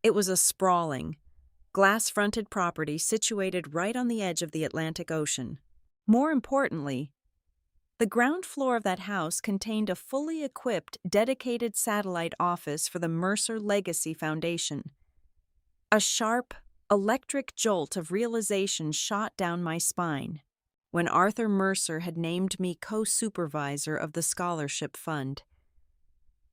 It was a sprawling, glass-fronted property situated right on the edge of the Atlantic Ocean. More importantly, the ground floor of that house contained a fully equipped, dedicated satellite office for the Mercer Legacy Foundation. A sharp, electric jolt of realization shot down my spine when Arthur Mercer had named me co-supervisor of the scholarship fund.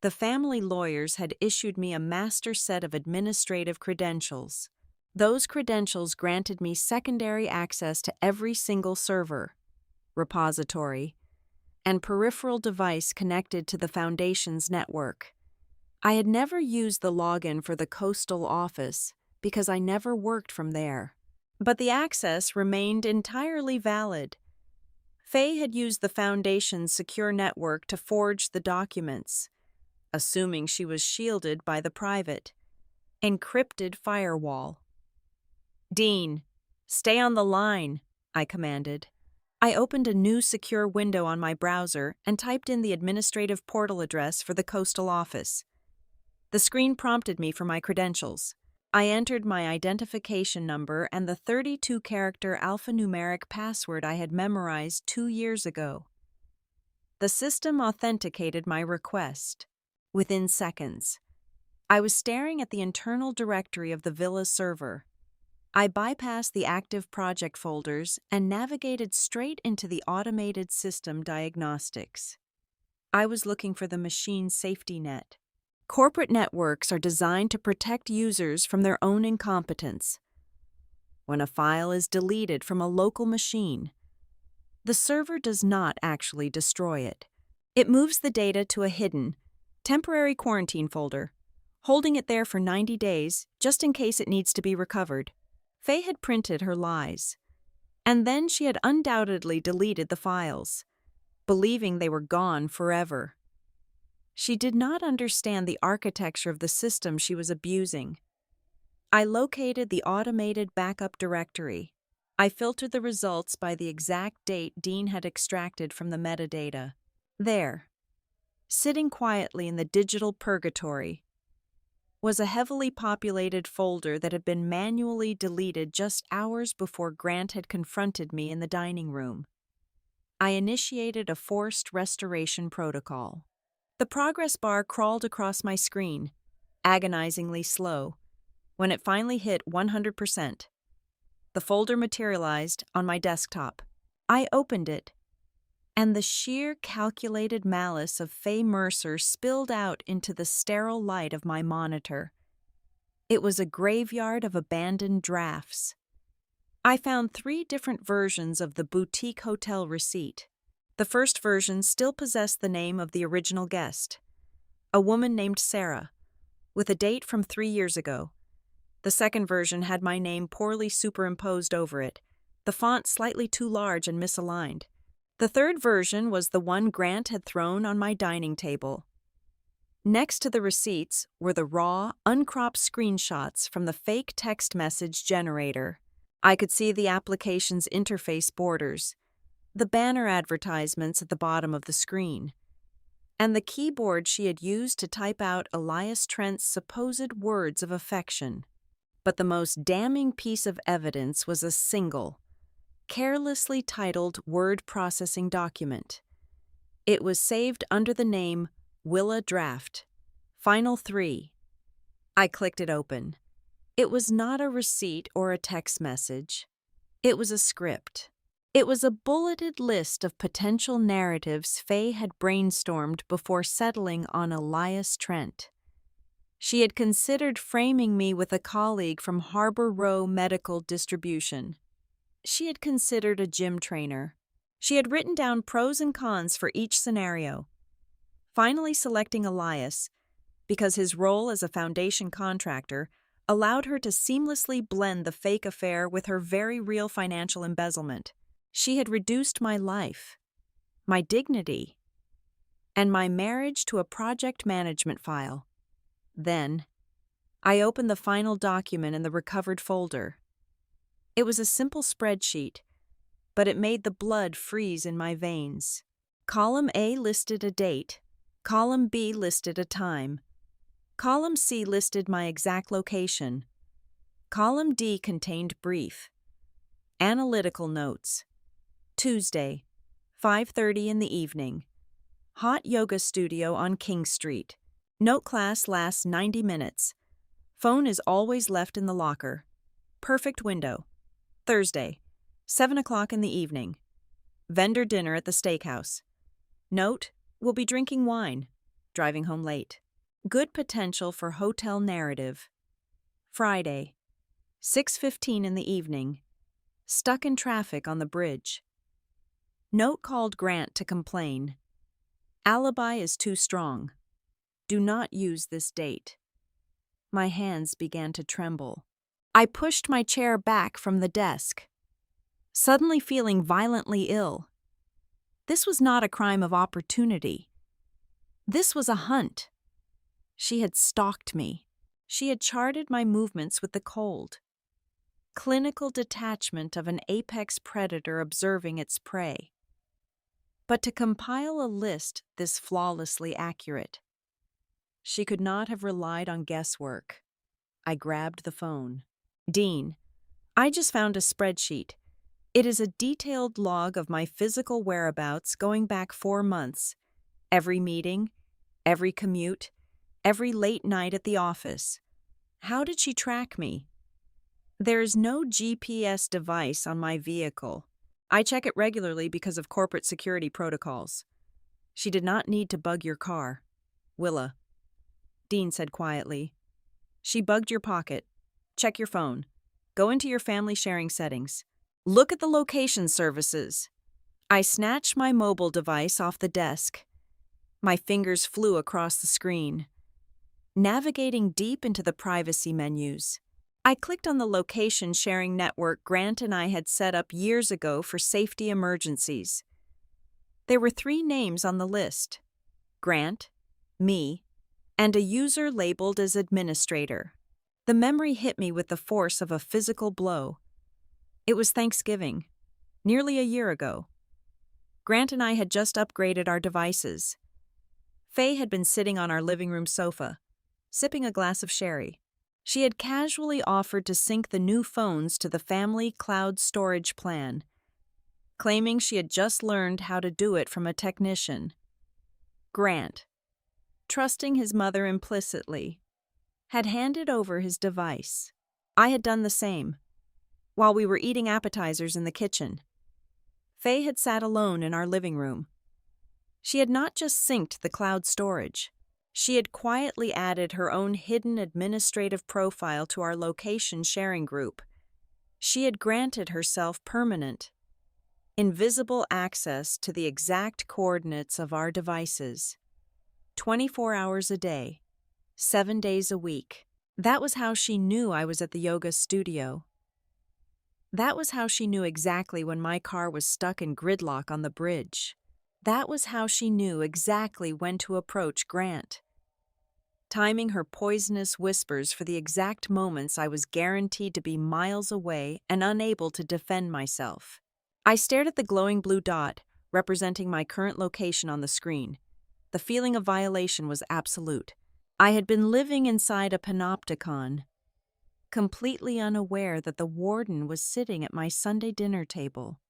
The family lawyers had issued me a master set of administrative credentials. Those credentials granted me secondary access to every single server, repository, and peripheral device connected to the Foundation's network. I had never used the login for the coastal office because I never worked from there. But the access remained entirely valid. Faye had used the Foundation's secure network to forge the documents, assuming she was shielded by the private, encrypted firewall. "Dean, stay on the line," I commanded. I opened a new secure window on my browser and typed in the administrative portal address for the coastal office. The screen prompted me for my credentials. I entered my identification number and the 32-character alphanumeric password I had memorized 2 years ago. The system authenticated my request. Within seconds, I was staring at the internal directory of the villa's server. I bypassed the active project folders and navigated straight into the automated system diagnostics. I was looking for the machine safety net. Corporate networks are designed to protect users from their own incompetence. When a file is deleted from a local machine, the server does not actually destroy it. It moves the data to a hidden, temporary quarantine folder, holding it there for 90 days just in case it needs to be recovered. Faye had printed her lies, and then she had undoubtedly deleted the files, believing they were gone forever. She did not understand the architecture of the system she was abusing. I located the automated backup directory. I filtered the results by the exact date Dean had extracted from the metadata. There, sitting quietly in the digital purgatory, was a heavily populated folder that had been manually deleted just hours before Grant had confronted me in the dining room. I initiated a forced restoration protocol. The progress bar crawled across my screen, agonizingly slow. When it finally hit 100%, the folder materialized on my desktop. I opened it, and the sheer calculated malice of Faye Mercer spilled out into the sterile light of my monitor. It was a graveyard of abandoned drafts. I found 3 different versions of the boutique hotel receipt. The first version still possessed the name of the original guest, a woman named Sarah, with a date from 3 years ago. The second version had my name poorly superimposed over it, the font slightly too large and misaligned. The third version was the one Grant had thrown on my dining table. Next to the receipts were the raw, uncropped screenshots from the fake text message generator. I could see the application's interface borders, the banner advertisements at the bottom of the screen, and the keyboard she had used to type out Elias Trent's supposed words of affection. But the most damning piece of evidence was a single, carelessly titled word processing document. It was saved under the name Willa Draft, Final 3. I clicked it open. It was not a receipt or a text message. It was a script. It was a bulleted list of potential narratives Faye had brainstormed before settling on Elias Trent. She had considered framing me with a colleague from Harbor Row Medical Distribution. She had considered a gym trainer. She had written down pros and cons for each scenario, finally selecting Elias because his role as a foundation contractor allowed her to seamlessly blend the fake affair with her very real financial embezzlement. She had reduced my life, my dignity, and my marriage to a project management file. Then, I opened the final document in the recovered folder. It was a simple spreadsheet, but it made the blood freeze in my veins. Column A listed a date. Column B listed a time. Column C listed my exact location. Column D contained brief, analytical notes. Tuesday, 5:30 in the evening. Hot yoga studio on King Street. Note class lasts 90 minutes. Phone is always left in the locker. Perfect window. Thursday, 7 o'clock in the evening. Vendor dinner at the steakhouse. Note, we'll be drinking wine. Driving home late. Good potential for hotel narrative. Friday, 6:15 in the evening. Stuck in traffic on the bridge. Note called Grant to complain. Alibi is too strong. Do not use this date. My hands began to tremble. I pushed my chair back from the desk, suddenly feeling violently ill. This was not a crime of opportunity. This was a hunt. She had stalked me. She had charted my movements with the cold, clinical detachment of an apex predator observing its prey. But to compile a list this flawlessly accurate, she could not have relied on guesswork. I grabbed the phone. Dean, I just found a spreadsheet. It is a detailed log of my physical whereabouts going back 4 months. Every meeting, every commute, every late night at the office. How did she track me? There is no GPS device on my vehicle. I check it regularly because of corporate security protocols. She did not need to bug your car. Willa. Dean said quietly. She bugged your pocket. Check your phone. Go into your family sharing settings. Look at the location services. I snatched my mobile device off the desk. My fingers flew across the screen, navigating deep into the privacy menus. I clicked on the location sharing network Grant and I had set up years ago for safety emergencies. There were 3 names on the list: Grant, me, and a user labeled as administrator. The memory hit me with the force of a physical blow. It was Thanksgiving, nearly a year ago. Grant and I had just upgraded our devices. Faye had been sitting on our living room sofa, sipping a glass of sherry. She had casually offered to sync the new phones to the family cloud storage plan, claiming she had just learned how to do it from a technician. Grant, trusting his mother implicitly, had handed over his device. I had done the same. While we were eating appetizers in the kitchen, Faye had sat alone in our living room. She had not just synced the cloud storage. She had quietly added her own hidden administrative profile to our location sharing group. She had granted herself permanent, invisible access to the exact coordinates of our devices. 24 hours a day, 7 days a week. That was how she knew I was at the yoga studio. That was how she knew exactly when my car was stuck in gridlock on the bridge. That was how she knew exactly when to approach Grant, timing her poisonous whispers for the exact moments I was guaranteed to be miles away and unable to defend myself. I stared at the glowing blue dot, representing my current location on the screen. The feeling of violation was absolute. I had been living inside a panopticon, completely unaware that the warden was sitting at my Sunday dinner table,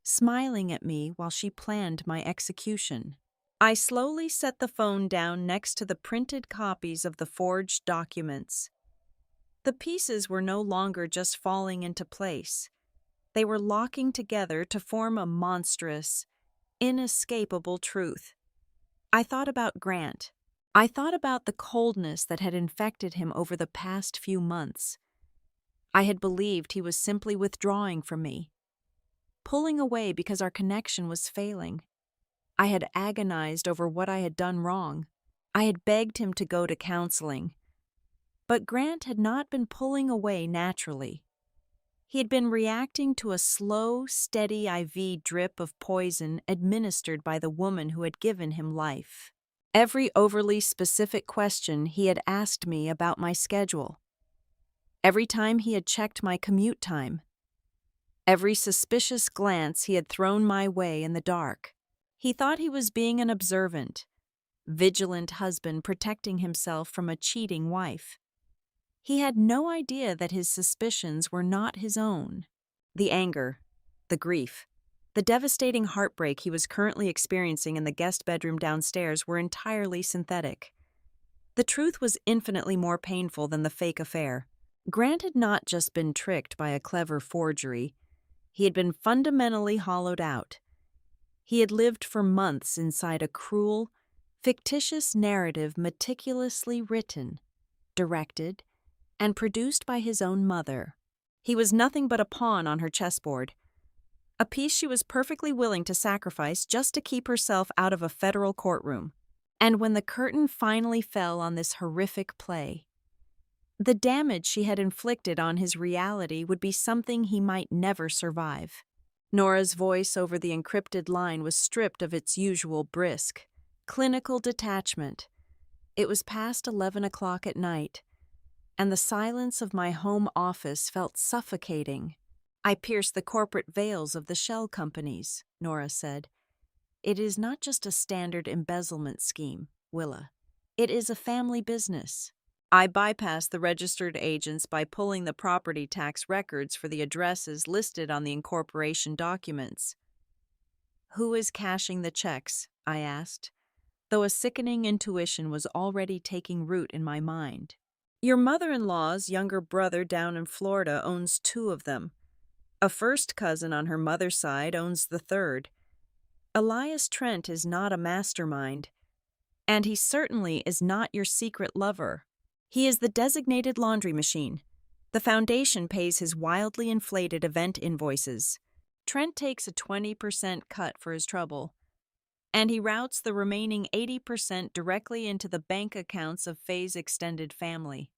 smiling at me while she planned my execution. I slowly set the phone down next to the printed copies of the forged documents. The pieces were no longer just falling into place. They were locking together to form a monstrous, inescapable truth. I thought about Grant. I thought about the coldness that had infected him over the past few months. I had believed he was simply withdrawing from me, pulling away because our connection was failing. I had agonized over what I had done wrong. I had begged him to go to counseling. But Grant had not been pulling away naturally. He had been reacting to a slow, steady IV drip of poison administered by the woman who had given him life. Every overly specific question he had asked me about my schedule. Every time he had checked my commute time. Every suspicious glance he had thrown my way in the dark. He thought he was being an observant, vigilant husband protecting himself from a cheating wife. He had no idea that his suspicions were not his own. The anger, the grief, the devastating heartbreak he was currently experiencing in the guest bedroom downstairs were entirely synthetic. The truth was infinitely more painful than the fake affair. Grant had not just been tricked by a clever forgery. He had been fundamentally hollowed out. He had lived for months inside a cruel, fictitious narrative meticulously written, directed, and produced by his own mother. He was nothing but a pawn on her chessboard, a piece she was perfectly willing to sacrifice just to keep herself out of a federal courtroom. And when the curtain finally fell on this horrific play, the damage she had inflicted on his reality would be something he might never survive. Nora's voice over the encrypted line was stripped of its usual brisk, clinical detachment. It was past 11 o'clock at night, and the silence of my home office felt suffocating. I pierced the corporate veils of the shell companies, Nora said. It is not just a standard embezzlement scheme, Willa. It is a family business. I bypassed the registered agents by pulling the property tax records for the addresses listed on the incorporation documents. Who is cashing the checks? I asked, though a sickening intuition was already taking root in my mind. Your mother-in-law's younger brother down in Florida owns 2 of them. A first cousin on her mother's side owns the 3rd. Elias Trent is not a mastermind, and he certainly is not your secret lover. He is the designated laundry machine. The foundation pays his wildly inflated event invoices. Trent takes a 20% cut for his trouble, and he routes the remaining 80% directly into the bank accounts of Faye's extended family.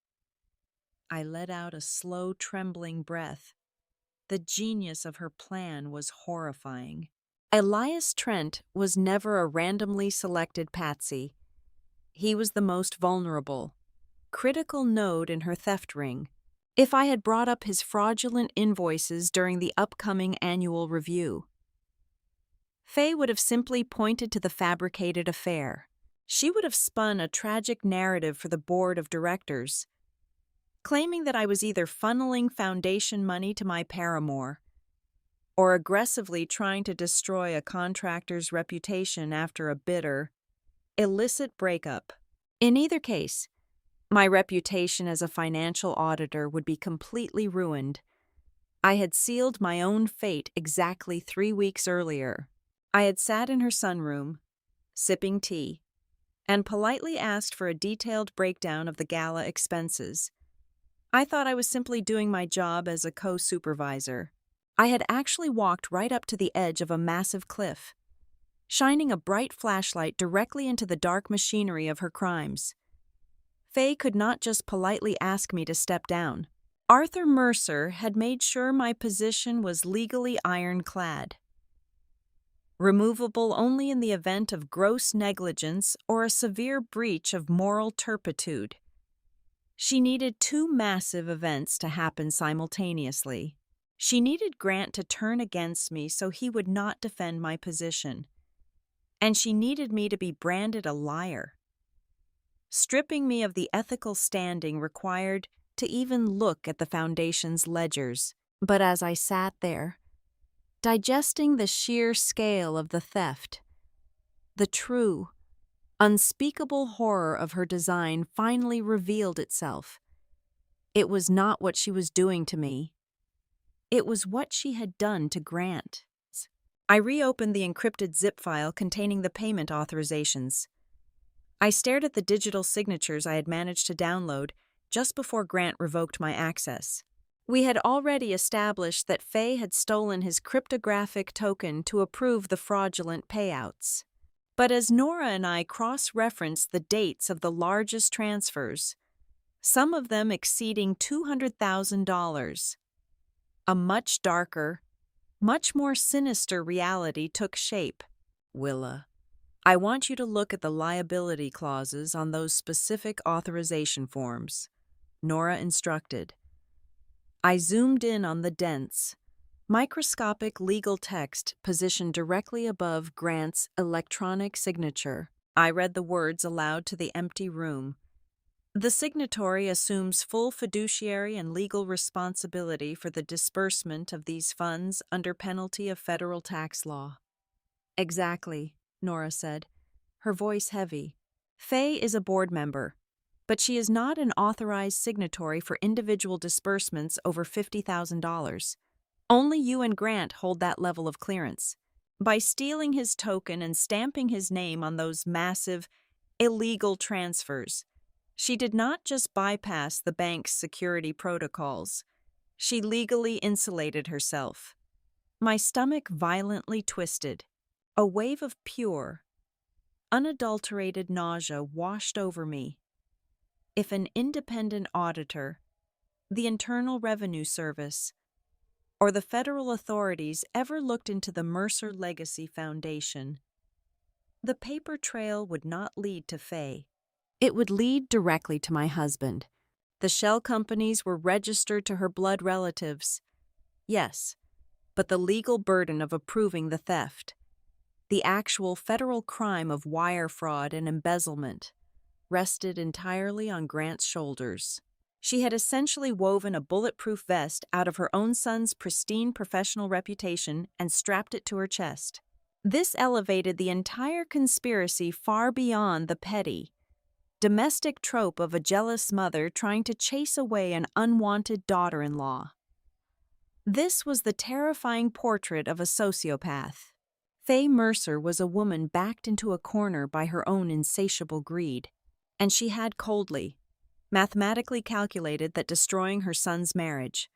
I let out a slow, trembling breath. The genius of her plan was horrifying. Elias Trent was never a randomly selected patsy. He was the most vulnerable, critical node in her theft ring. If I had brought up his fraudulent invoices during the upcoming annual review, Faye would have simply pointed to the fabricated affair. She would have spun a tragic narrative for the board of directors, claiming that I was either funneling foundation money to my paramour or aggressively trying to destroy a contractor's reputation after a bitter, illicit breakup. In either case, my reputation as a financial auditor would be completely ruined. I had sealed my own fate exactly 3 weeks earlier. I had sat in her sunroom, sipping tea, and politely asked for a detailed breakdown of the gala expenses. I thought I was simply doing my job as a co-supervisor. I had actually walked right up to the edge of a massive cliff, shining a bright flashlight directly into the dark machinery of her crimes. Faye could not just politely ask me to step down. Arthur Mercer had made sure my position was legally ironclad, removable only in the event of gross negligence or a severe breach of moral turpitude. She needed 2 massive events to happen simultaneously. She needed Grant to turn against me so he would not defend my position, and she needed me to be branded a liar, stripping me of the ethical standing required to even look at the Foundation's ledgers. But as I sat there, digesting the sheer scale of the theft, the true, unspeakable horror of her design finally revealed itself. It was not what she was doing to me. It was what she had done to Grant. I reopened the encrypted zip file containing the payment authorizations. I stared at the digital signatures I had managed to download just before Grant revoked my access. We had already established that Faye had stolen his cryptographic token to approve the fraudulent payouts. But as Nora and I cross-referenced the dates of the largest transfers, some of them exceeding $200,000, a much darker, much more sinister reality took shape. Willa, I want you to look at the liability clauses on those specific authorization forms, Nora instructed. I zoomed in on the dense, microscopic legal text positioned directly above Grant's electronic signature. I read the words aloud to the empty room. The signatory assumes full fiduciary and legal responsibility for the disbursement of these funds under penalty of federal tax law. Exactly, Nora said, her voice heavy. Faye is a board member, but she is not an authorized signatory for individual disbursements over $50,000. Only you and Grant hold that level of clearance. By stealing his token and stamping his name on those massive, illegal transfers, she did not just bypass the bank's security protocols. She legally insulated herself. My stomach violently twisted. A wave of pure, unadulterated nausea washed over me. If an independent auditor, the Internal Revenue Service, or the federal authorities ever looked into the Mercer Legacy Foundation, the paper trail would not lead to Faye. It would lead directly to my husband. The shell companies were registered to her blood relatives. Yes, but the legal burden of approving the theft, the actual federal crime of wire fraud and embezzlement, rested entirely on Grant's shoulders. She had essentially woven a bulletproof vest out of her own son's pristine professional reputation and strapped it to her chest. This elevated the entire conspiracy far beyond the petty, domestic trope of a jealous mother trying to chase away an unwanted daughter-in-law. This was the terrifying portrait of a sociopath. Faye Mercer was a woman backed into a corner by her own insatiable greed, and she had coldly, mathematically calculated that destroying her son's marriage,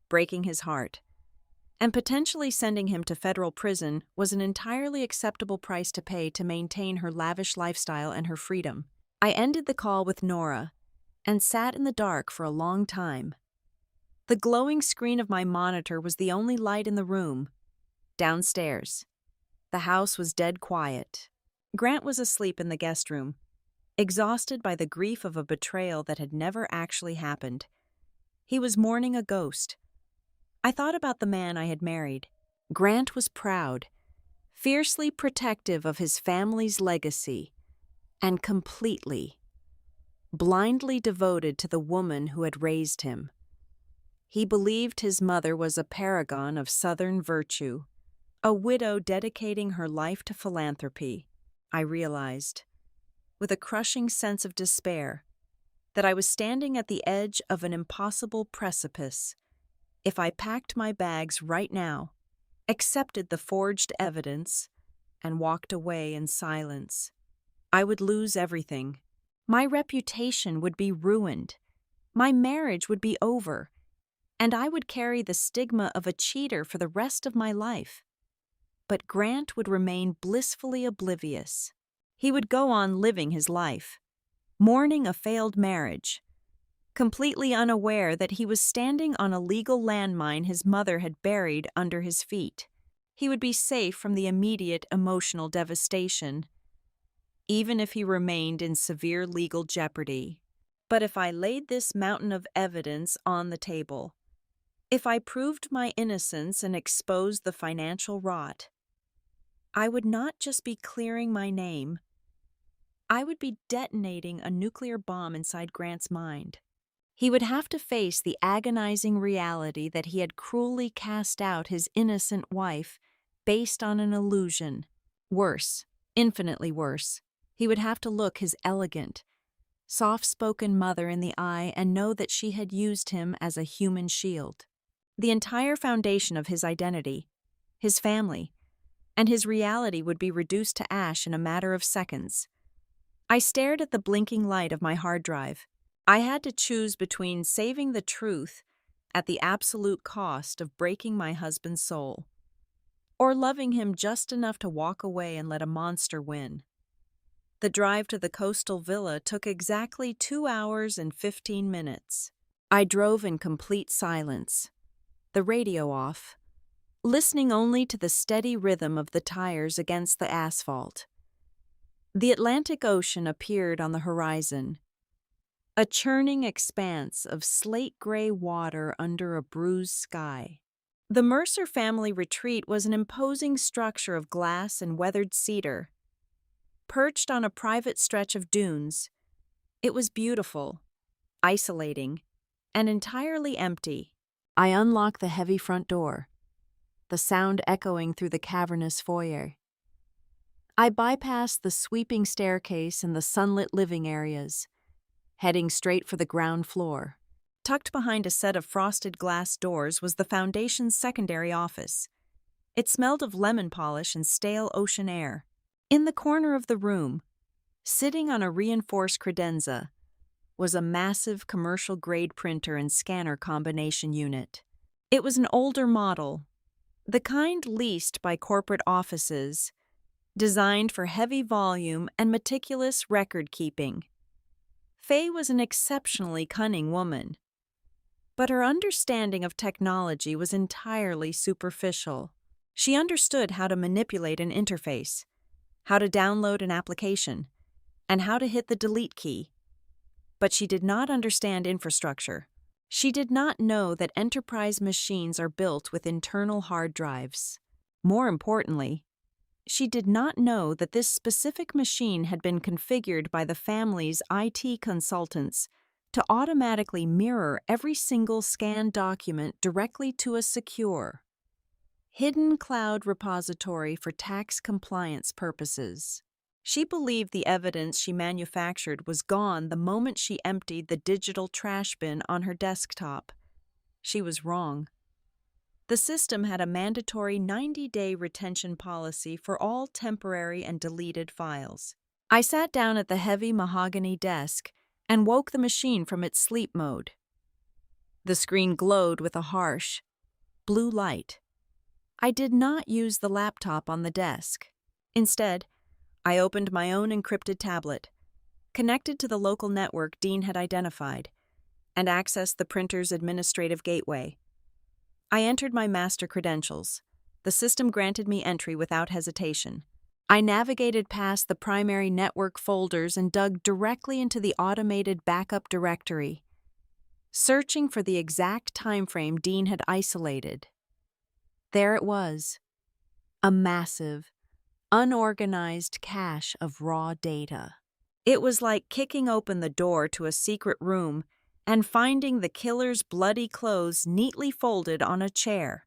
breaking his heart, and potentially sending him to federal prison was an entirely acceptable price to pay to maintain her lavish lifestyle and her freedom. I ended the call with Nora, and sat in the dark for a long time. The glowing screen of my monitor was the only light in the room. Downstairs, the house was dead quiet. Grant was asleep in the guest room, exhausted by the grief of a betrayal that had never actually happened. He was mourning a ghost. I thought about the man I had married. Grant was proud, fiercely protective of his family's legacy, and completely, blindly devoted to the woman who had raised him. He believed his mother was a paragon of Southern virtue, a widow dedicating her life to philanthropy. I realized, with a crushing sense of despair, that I was standing at the edge of an impossible precipice. If I packed my bags right now, accepted the forged evidence, and walked away in silence, I would lose everything. My reputation would be ruined. My marriage would be over, and I would carry the stigma of a cheater for the rest of my life. But Grant would remain blissfully oblivious. He would go on living his life, mourning a failed marriage, completely unaware that he was standing on a legal landmine his mother had buried under his feet. He would be safe from the immediate emotional devastation, even if he remained in severe legal jeopardy. But if I laid this mountain of evidence on the table, if I proved my innocence and exposed the financial rot, I would not just be clearing my name, I would be detonating a nuclear bomb inside Grant's mind. He would have to face the agonizing reality that he had cruelly cast out his innocent wife based on an illusion. Worse, infinitely worse, he would have to look his elegant, soft-spoken mother in the eye and know that she had used him as a human shield. The entire foundation of his identity, his family, and his reality would be reduced to ash in a matter of seconds. I stared at the blinking light of my hard drive. I had to choose between saving the truth at the absolute cost of breaking my husband's soul, or loving him just enough to walk away and let a monster win. The drive to the coastal villa took exactly 2 hours and 15 minutes. I drove in complete silence, the radio off, listening only to the steady rhythm of the tires against the asphalt. The Atlantic Ocean appeared on the horizon, a churning expanse of slate-gray water under a bruised sky. The Mercer family retreat was an imposing structure of glass and weathered cedar. Perched on a private stretch of dunes, it was beautiful, isolating, and entirely empty. I unlocked the heavy front door, the sound echoing through the cavernous foyer. I bypassed the sweeping staircase and the sunlit living areas, heading straight for the ground floor. Tucked behind a set of frosted glass doors was the foundation's secondary office. It smelled of lemon polish and stale ocean air. In the corner of the room, sitting on a reinforced credenza, was a massive commercial-grade printer and scanner combination unit. It was an older model, the kind leased by corporate offices, designed for heavy volume and meticulous record-keeping. Faye was an exceptionally cunning woman, but her understanding of technology was entirely superficial. She understood how to manipulate an interface, how to download an application, and how to hit the delete key. But she did not understand infrastructure. She did not know that enterprise machines are built with internal hard drives. More importantly, she did not know that this specific machine had been configured by the family's IT consultants to automatically mirror every single scanned document directly to a secure, hidden cloud repository for tax compliance purposes. She believed the evidence she manufactured was gone the moment she emptied the digital trash bin on her desktop. She was wrong. The system had a mandatory 90-day retention policy for all temporary and deleted files. I sat down at the heavy mahogany desk and woke the machine from its sleep mode. The screen glowed with a harsh, blue light. I did not use the laptop on the desk. Instead, I opened my own encrypted tablet, connected to the local network Dean had identified, and accessed the printer's administrative gateway. I entered my master credentials. The system granted me entry without hesitation. I navigated past the primary network folders and dug directly into the automated backup directory, searching for the exact timeframe Dean had isolated. There it was, a massive, unorganized cache of raw data. It was like kicking open the door to a secret room and finding the killer's bloody clothes neatly folded on a chair.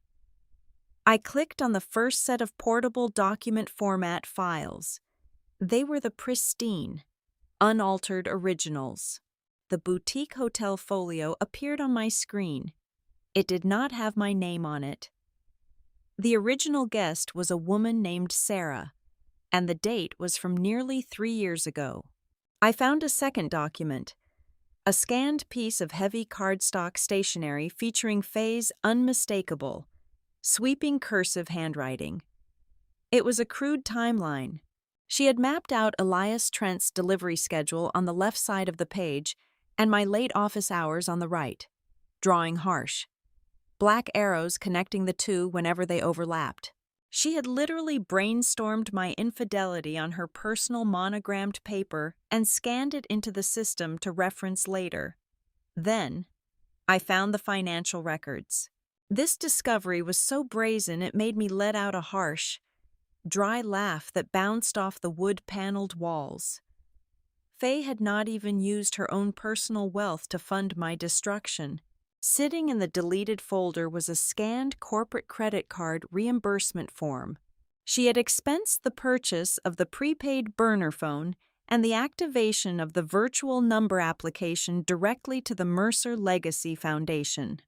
I clicked on the first set of portable document format files. They were the pristine, unaltered originals. The boutique hotel folio appeared on my screen. It did not have my name on it. The original guest was a woman named Sarah, and the date was from nearly 3 years ago. I found a second document, a scanned piece of heavy cardstock stationery featuring Faye's unmistakable, sweeping cursive handwriting. It was a crude timeline. She had mapped out Elias Trent's delivery schedule on the left side of the page and my late office hours on the right, drawing harsh, black arrows connecting the two whenever they overlapped. She had literally brainstormed my infidelity on her personal monogrammed paper and scanned it into the system to reference later. Then, I found the financial records. This discovery was so brazen it made me let out a harsh, dry laugh that bounced off the wood-paneled walls. Faye had not even used her own personal wealth to fund my destruction. Sitting in the deleted folder was a scanned corporate credit card reimbursement form. She had expensed the purchase of the prepaid burner phone and the activation of the virtual number application directly to the Mercer Legacy Foundation.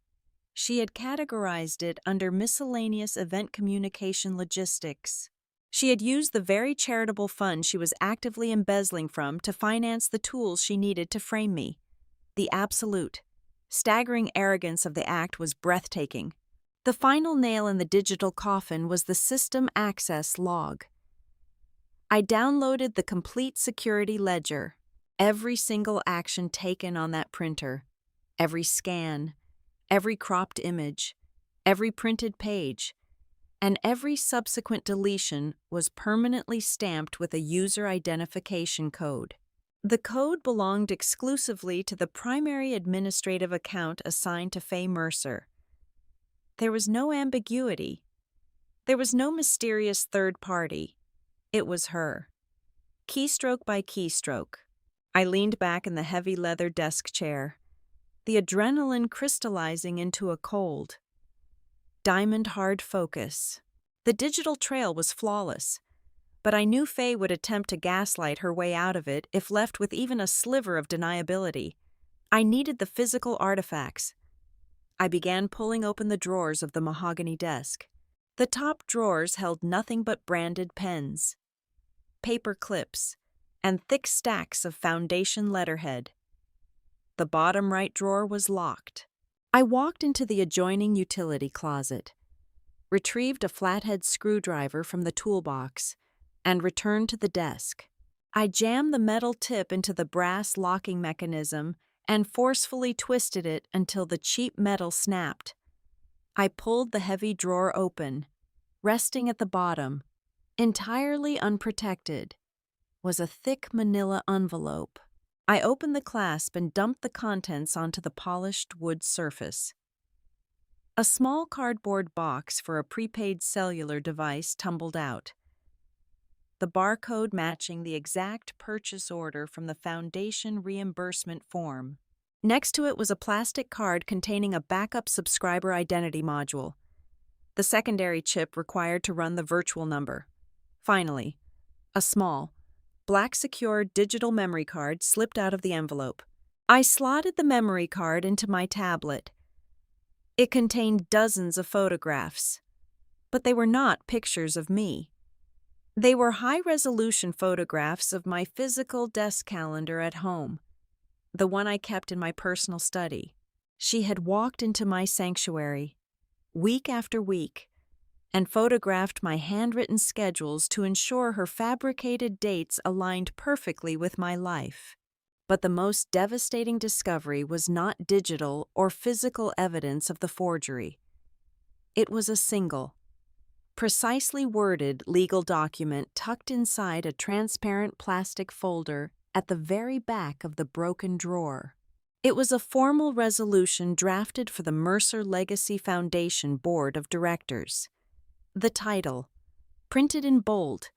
She had categorized it under miscellaneous event communication logistics. She had used the very charitable fund she was actively embezzling from to finance the tools she needed to frame me. The absolute, staggering arrogance of the act was breathtaking. The final nail in the digital coffin was the system access log. I downloaded the complete security ledger, every single action taken on that printer, every scan, every cropped image, every printed page, and every subsequent deletion was permanently stamped with a user identification code. The code belonged exclusively to the primary administrative account assigned to Faye Mercer. There was no ambiguity. There was no mysterious third party. It was her. Keystroke by keystroke. I leaned back in the heavy leather desk chair, the adrenaline crystallizing into a cold, diamond-hard focus. The digital trail was flawless, but I knew Faye would attempt to gaslight her way out of it if left with even a sliver of deniability. I needed the physical artifacts. I began pulling open the drawers of the mahogany desk. The top drawers held nothing but branded pens, paper clips, and thick stacks of foundation letterhead. The bottom right drawer was locked. I walked into the adjoining utility closet, retrieved a flathead screwdriver from the toolbox, and returned to the desk. I jammed the metal tip into the brass locking mechanism and forcefully twisted it until the cheap metal snapped. I pulled the heavy drawer open. Resting at the bottom, entirely unprotected, was a thick manila envelope. I opened the clasp and dumped the contents onto the polished wood surface. A small cardboard box for a prepaid cellular device tumbled out, the barcode matching the exact purchase order from the Foundation reimbursement form. Next to it was a plastic card containing a backup subscriber identity module, the secondary chip required to run the virtual number. Finally, a small, black-secured digital memory card slipped out of the envelope. I slotted the memory card into my tablet. It contained dozens of photographs, but they were not pictures of me. They were high-resolution photographs of my physical desk calendar at home, the one I kept in my personal study. She had walked into my sanctuary, week after week, and photographed my handwritten schedules to ensure her fabricated dates aligned perfectly with my life. But the most devastating discovery was not digital or physical evidence of the forgery. It was a single, precisely worded legal document tucked inside a transparent plastic folder at the very back of the broken drawer. It was a formal resolution drafted for the Mercer Legacy Foundation Board of Directors. The title, printed in bold,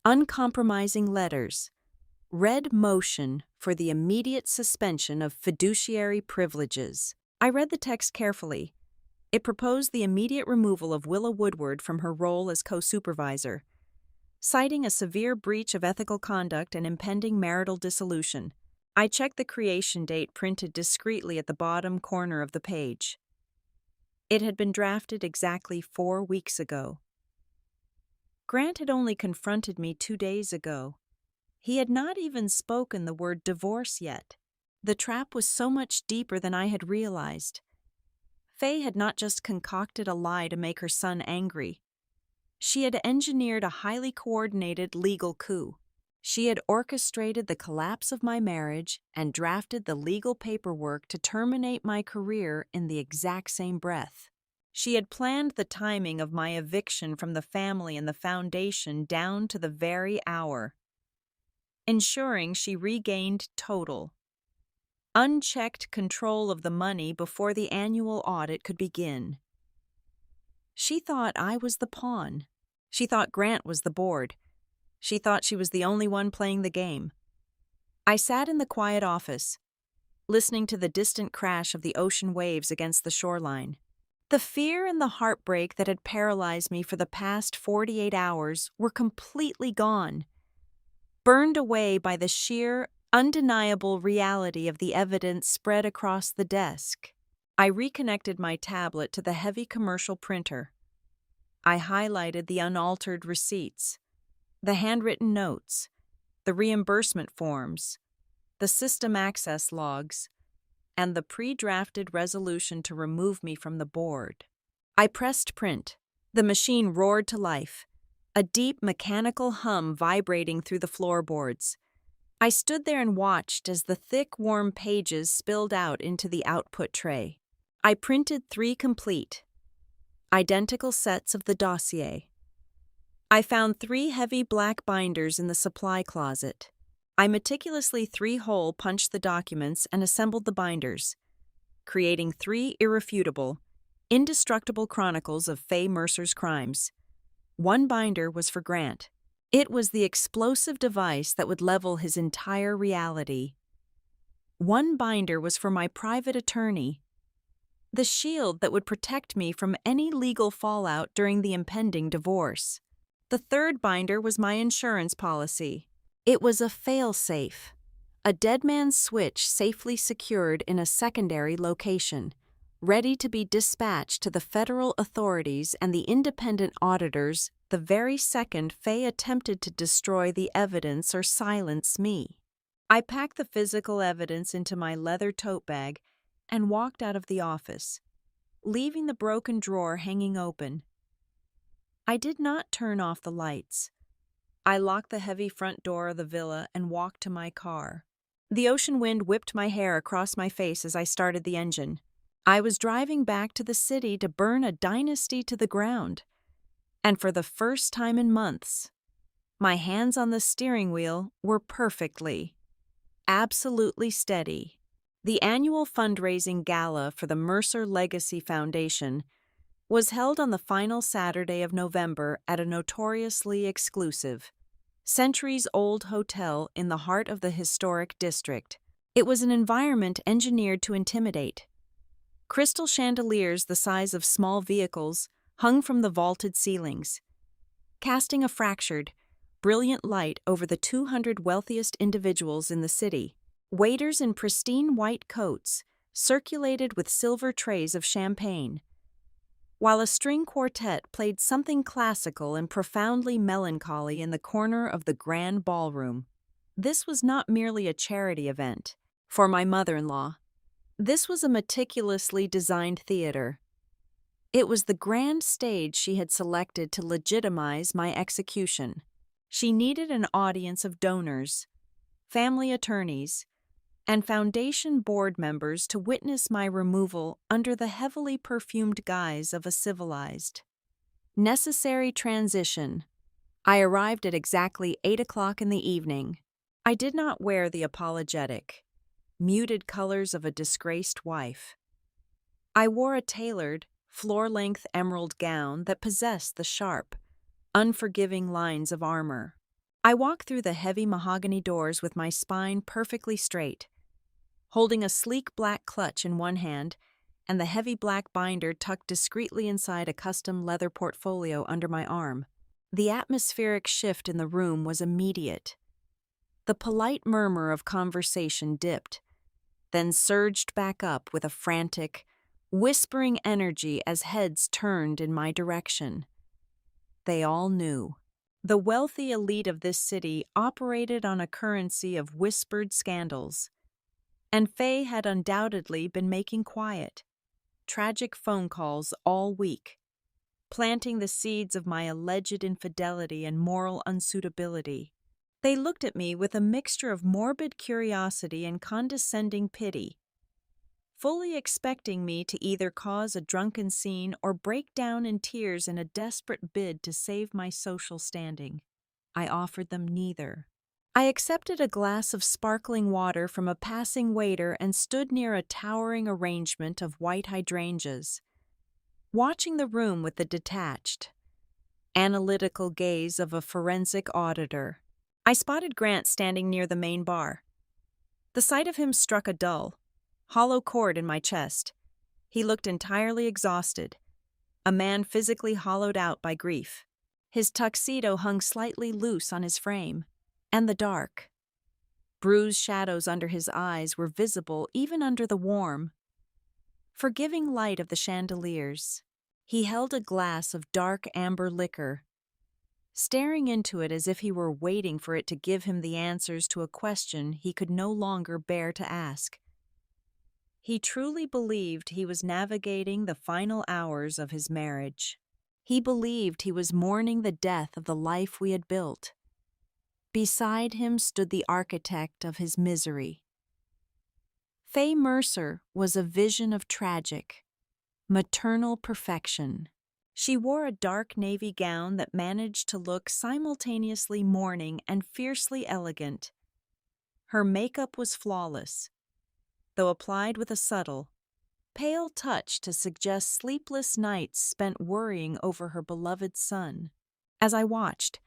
uncompromising letters, read motion for the immediate suspension of fiduciary privileges. I read the text carefully. It proposed the immediate removal of Willa Woodward from her role as co-supervisor, citing a severe breach of ethical conduct and impending marital dissolution. I checked the creation date printed discreetly at the bottom corner of the page. It had been drafted exactly 4 weeks ago. Grant had only confronted me 2 days ago. He had not even spoken the word divorce yet. The trap was so much deeper than I had realized. Faye had not just concocted a lie to make her son angry. She had engineered a highly coordinated legal coup. She had orchestrated the collapse of my marriage and drafted the legal paperwork to terminate my career in the exact same breath. She had planned the timing of my eviction from the family and the foundation down to the very hour, ensuring she regained total, unchecked control of the money before the annual audit could begin. She thought I was the pawn. She thought Grant was the board. She thought she was the only one playing the game. I sat in the quiet office, listening to the distant crash of the ocean waves against the shoreline. The fear and the heartbreak that had paralyzed me for the past 48 hours were completely gone, burned away by the sheer, undeniable reality of the evidence spread across the desk. I reconnected my tablet to the heavy commercial printer. I highlighted the unaltered receipts, the handwritten notes, the reimbursement forms, the system access logs, and the pre-drafted resolution to remove me from the board. I pressed print. The machine roared to life, a deep mechanical hum vibrating through the floorboards. I stood there and watched as the thick, warm pages spilled out into the output tray. I printed 3 complete, identical sets of the dossier. I found 3 heavy black binders in the supply closet. I meticulously 3-hole punched the documents and assembled the binders, creating 3 irrefutable, indestructible chronicles of Faye Mercer's crimes. 1 binder was for Grant. It was the explosive device that would level his entire reality. 1 binder was for my private attorney, the shield that would protect me from any legal fallout during the impending divorce. The 3rd binder was my insurance policy. It was a fail-safe, a dead man's switch safely secured in a secondary location, ready to be dispatched to the federal authorities and the independent auditors the very second Faye attempted to destroy the evidence or silence me. I packed the physical evidence into my leather tote bag and walked out of the office, leaving the broken drawer hanging open. I did not turn off the lights. I locked the heavy front door of the villa and walked to my car. The ocean wind whipped my hair across my face as I started the engine. I was driving back to the city to burn a dynasty to the ground. And for the first time in months, my hands on the steering wheel were perfectly, absolutely steady. The annual fundraising gala for the Mercer Legacy Foundation was held on the final Saturday of November at a notoriously exclusive, centuries-old hotel in the heart of the historic district. It was an environment engineered to intimidate. Crystal chandeliers the size of small vehicles hung from the vaulted ceilings, casting a fractured, brilliant light over the 200 wealthiest individuals in the city. Waiters in pristine white coats circulated with silver trays of champagne, while a string quartet played something classical and profoundly melancholy in the corner of the grand ballroom. This was not merely a charity event for my mother-in-law. This was a meticulously designed theater. It was the grand stage she had selected to legitimize my execution. She needed an audience of donors, family attorneys, and Foundation board members to witness my removal under the heavily perfumed guise of a civilized, necessary transition. I arrived at exactly 8 o'clock in the evening. I did not wear the apologetic, muted colors of a disgraced wife. I wore a tailored, floor-length emerald gown that possessed the sharp, unforgiving lines of armor. I walked through the heavy mahogany doors with my spine perfectly straight, holding a sleek black clutch in one hand and the heavy black binder tucked discreetly inside a custom leather portfolio under my arm. The atmospheric shift in the room was immediate. The polite murmur of conversation dipped, then surged back up with a frantic, whispering energy as heads turned in my direction. They all knew. The wealthy elite of this city operated on a currency of whispered scandals, and Faye had undoubtedly been making quiet, tragic phone calls all week, planting the seeds of my alleged infidelity and moral unsuitability. They looked at me with a mixture of morbid curiosity and condescending pity, fully expecting me to either cause a drunken scene or break down in tears in a desperate bid to save my social standing. I offered them neither. I accepted a glass of sparkling water from a passing waiter and stood near a towering arrangement of white hydrangeas, watching the room with the detached, analytical gaze of a forensic auditor. I spotted Grant standing near the main bar. The sight of him struck a dull, hollow chord in my chest. He looked entirely exhausted, a man physically hollowed out by grief. His tuxedo hung slightly loose on his frame, and the dark, bruised shadows under his eyes were visible even under the warm, forgiving light of the chandeliers. He held a glass of dark amber liquor, staring into it as if he were waiting for it to give him the answers to a question he could no longer bear to ask. He truly believed he was navigating the final hours of his marriage. He believed he was mourning the death of the life we had built. Beside him stood the architect of his misery. Faye Mercer was a vision of tragic, maternal perfection. She wore a dark navy gown that managed to look simultaneously mourning and fiercely elegant. Her makeup was flawless, though applied with a subtle, pale touch to suggest sleepless nights spent worrying over her beloved son. As I watched,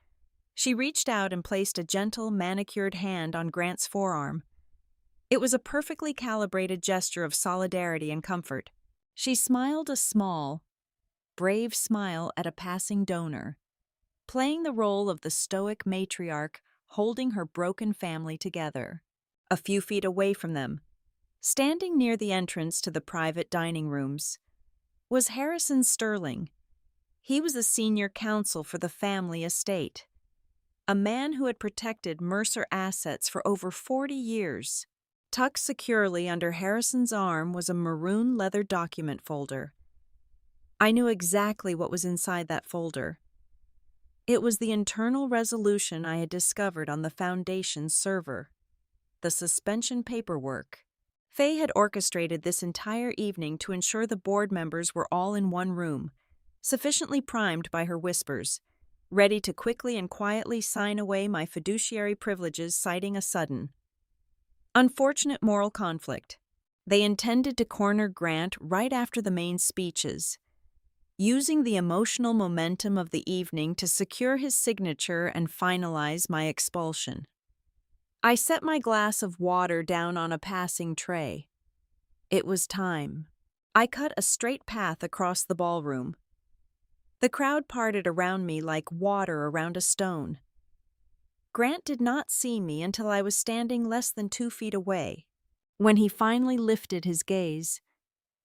she reached out and placed a gentle, manicured hand on Grant's forearm. It was a perfectly calibrated gesture of solidarity and comfort. She smiled a small, brave smile at a passing donor, playing the role of the stoic matriarch holding her broken family together. A few feet away from them, standing near the entrance to the private dining rooms, was Harrison Sterling. He was the senior counsel for the family estate, a man who had protected Mercer assets for over 40 years. Tucked securely under Harrison's arm was a maroon leather document folder. I knew exactly what was inside that folder. It was the internal resolution I had discovered on the Foundation's server, the suspension paperwork. Faye had orchestrated this entire evening to ensure the board members were all in one room, sufficiently primed by her whispers, ready to quickly and quietly sign away my fiduciary privileges, citing a sudden, unfortunate moral conflict. They intended to corner Grant right after the main speeches, using the emotional momentum of the evening to secure his signature and finalize my expulsion. I set my glass of water down on a passing tray. It was time. I cut a straight path across the ballroom. The crowd parted around me like water around a stone. Grant did not see me until I was standing less than 2 feet away. When he finally lifted his gaze,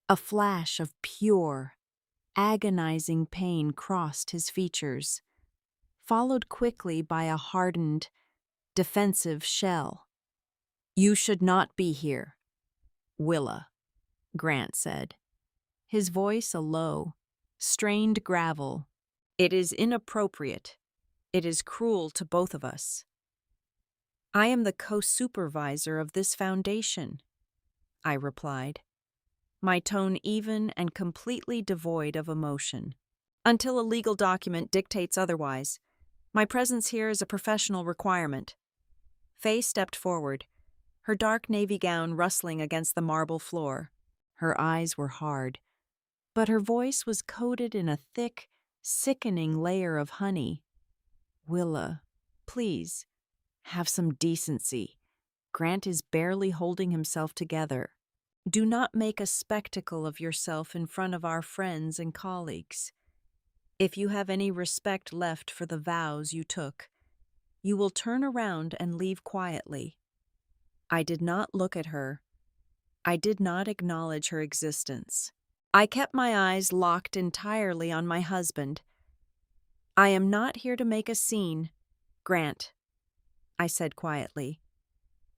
a flash of pure, agonizing pain crossed his features, followed quickly by a hardened, defensive shell. "You should not be here, Willa," Grant said, his voice a low, strained gravel. "It is inappropriate. It is cruel to both of us." I am the co-supervisor of this foundation, I replied, my tone even and completely devoid of emotion. Until a legal document dictates otherwise, my presence here is a professional requirement. Faye stepped forward, her dark navy gown rustling against the marble floor. Her eyes were hard, but her voice was coated in a thick, sickening layer of honey. Willa, please, have some decency. Grant is barely holding himself together. Do not make a spectacle of yourself in front of our friends and colleagues. If you have any respect left for the vows you took, you will turn around and leave quietly. I did not look at her. I did not acknowledge her existence. I kept my eyes locked entirely on my husband. I am not here to make a scene, Grant, I said quietly,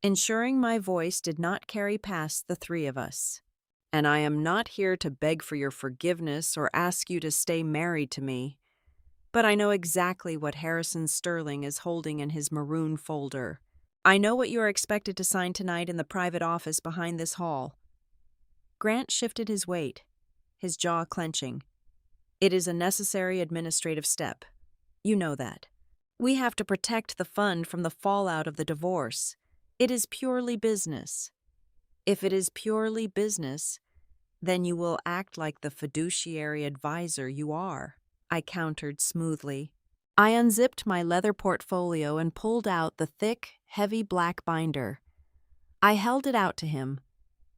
ensuring my voice did not carry past the three of us. And I am not here to beg for your forgiveness or ask you to stay married to me. But I know exactly what Harrison Sterling is holding in his maroon folder. I know what you are expected to sign tonight in the private office behind this hall. Grant shifted his weight, his jaw clenching. It is a necessary administrative step. You know that. We have to protect the fund from the fallout of the divorce. It is purely business. If it is purely business, then you will act like the fiduciary advisor you are, I countered smoothly. I unzipped my leather portfolio and pulled out the thick, heavy black binder. I held it out to him.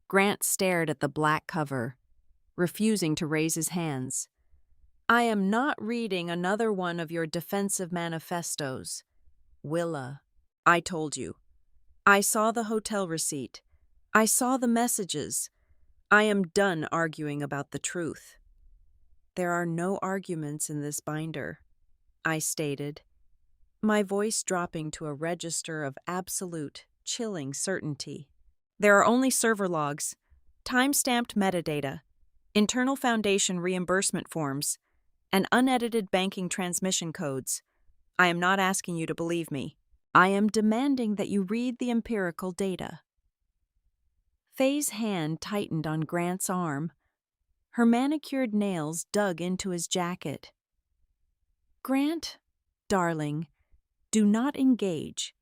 Grant stared at the black cover, refusing to raise his hands. I am not reading another one of your defensive manifestos. Willa, I told you. I saw the hotel receipt. I saw the messages. I am done arguing about the truth. There are no arguments in this binder, I stated, my voice dropping to a register of absolute, chilling certainty. There are only server logs, time-stamped metadata, internal foundation reimbursement forms, and unedited banking transmission codes. I am not asking you to believe me. I am demanding that you read the empirical data. Faye's hand tightened on Grant's arm. Her manicured nails dug into his jacket. Grant, darling, do not engage.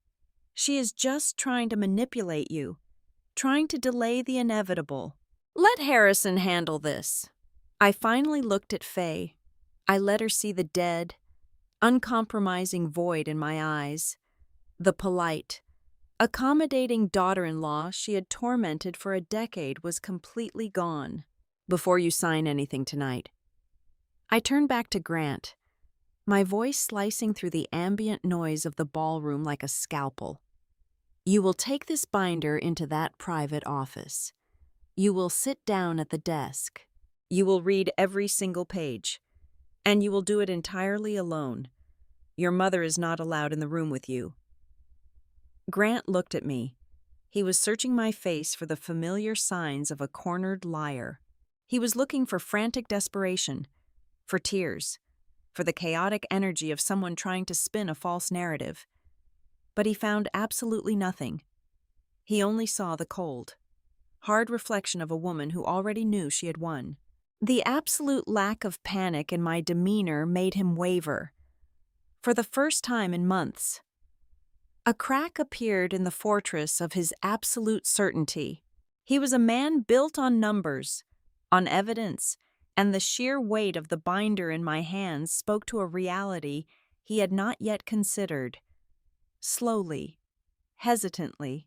She is just trying to manipulate you, trying to delay the inevitable. Let Harrison handle this. I finally looked at Faye. I let her see the dead, uncompromising void in my eyes, the polite, accommodating daughter-in-law she had tormented for a decade was completely gone. Before you sign anything tonight. I turned back to Grant, my voice slicing through the ambient noise of the ballroom like a scalpel. You will take this binder into that private office. You will sit down at the desk. You will read every single page. And you will do it entirely alone. Your mother is not allowed in the room with you. Grant looked at me. He was searching my face for the familiar signs of a cornered liar. He was looking for frantic desperation, for tears, for the chaotic energy of someone trying to spin a false narrative. But he found absolutely nothing. He only saw the cold, hard reflection of a woman who already knew she had won. The absolute lack of panic in my demeanor made him waver. For the first time in months, a crack appeared in the fortress of his absolute certainty. He was a man built on numbers, on evidence, and the sheer weight of the binder in my hands spoke to a reality he had not yet considered. Slowly, hesitantly,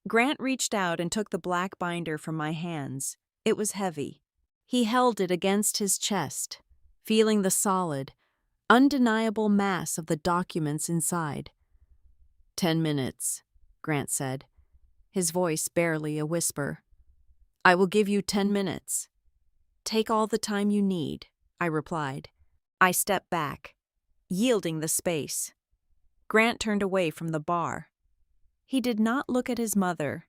Grant reached out and took the black binder from my hands. It was heavy. He held it against his chest, feeling the solid, undeniable mass of the documents inside. 10 minutes, Grant said, his voice barely a whisper. I will give you 10 minutes. Take all the time you need, I replied. I stepped back, yielding the space. Grant turned away from the bar. He did not look at his mother.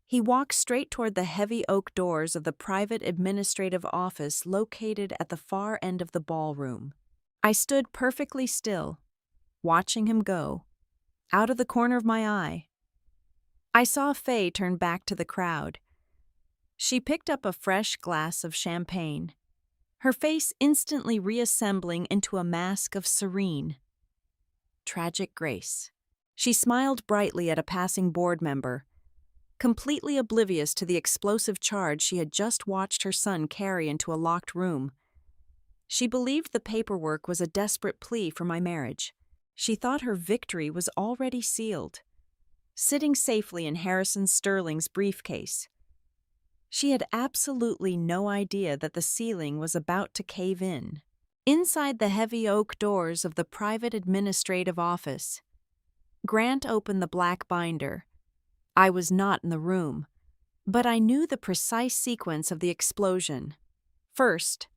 He walked straight toward the heavy oak doors of the private administrative office located at the far end of the ballroom. I stood perfectly still, watching him go. out of the corner of my eye. I saw Faye turn back to the crowd. She picked up a fresh glass of champagne, her face instantly reassembling into a mask of serene, tragic grace. She smiled brightly at a passing board member, completely oblivious to the explosive charge she had just watched her son carry into a locked room. She believed the paperwork was a desperate plea for my marriage. She thought her victory was already sealed, sitting safely in Harrison Sterling's briefcase. She had absolutely no idea that the ceiling was about to cave in. Inside the heavy oak doors of the private administrative office, Grant opened the black binder. I was not in the room, but I knew the precise sequence of the explosion. First,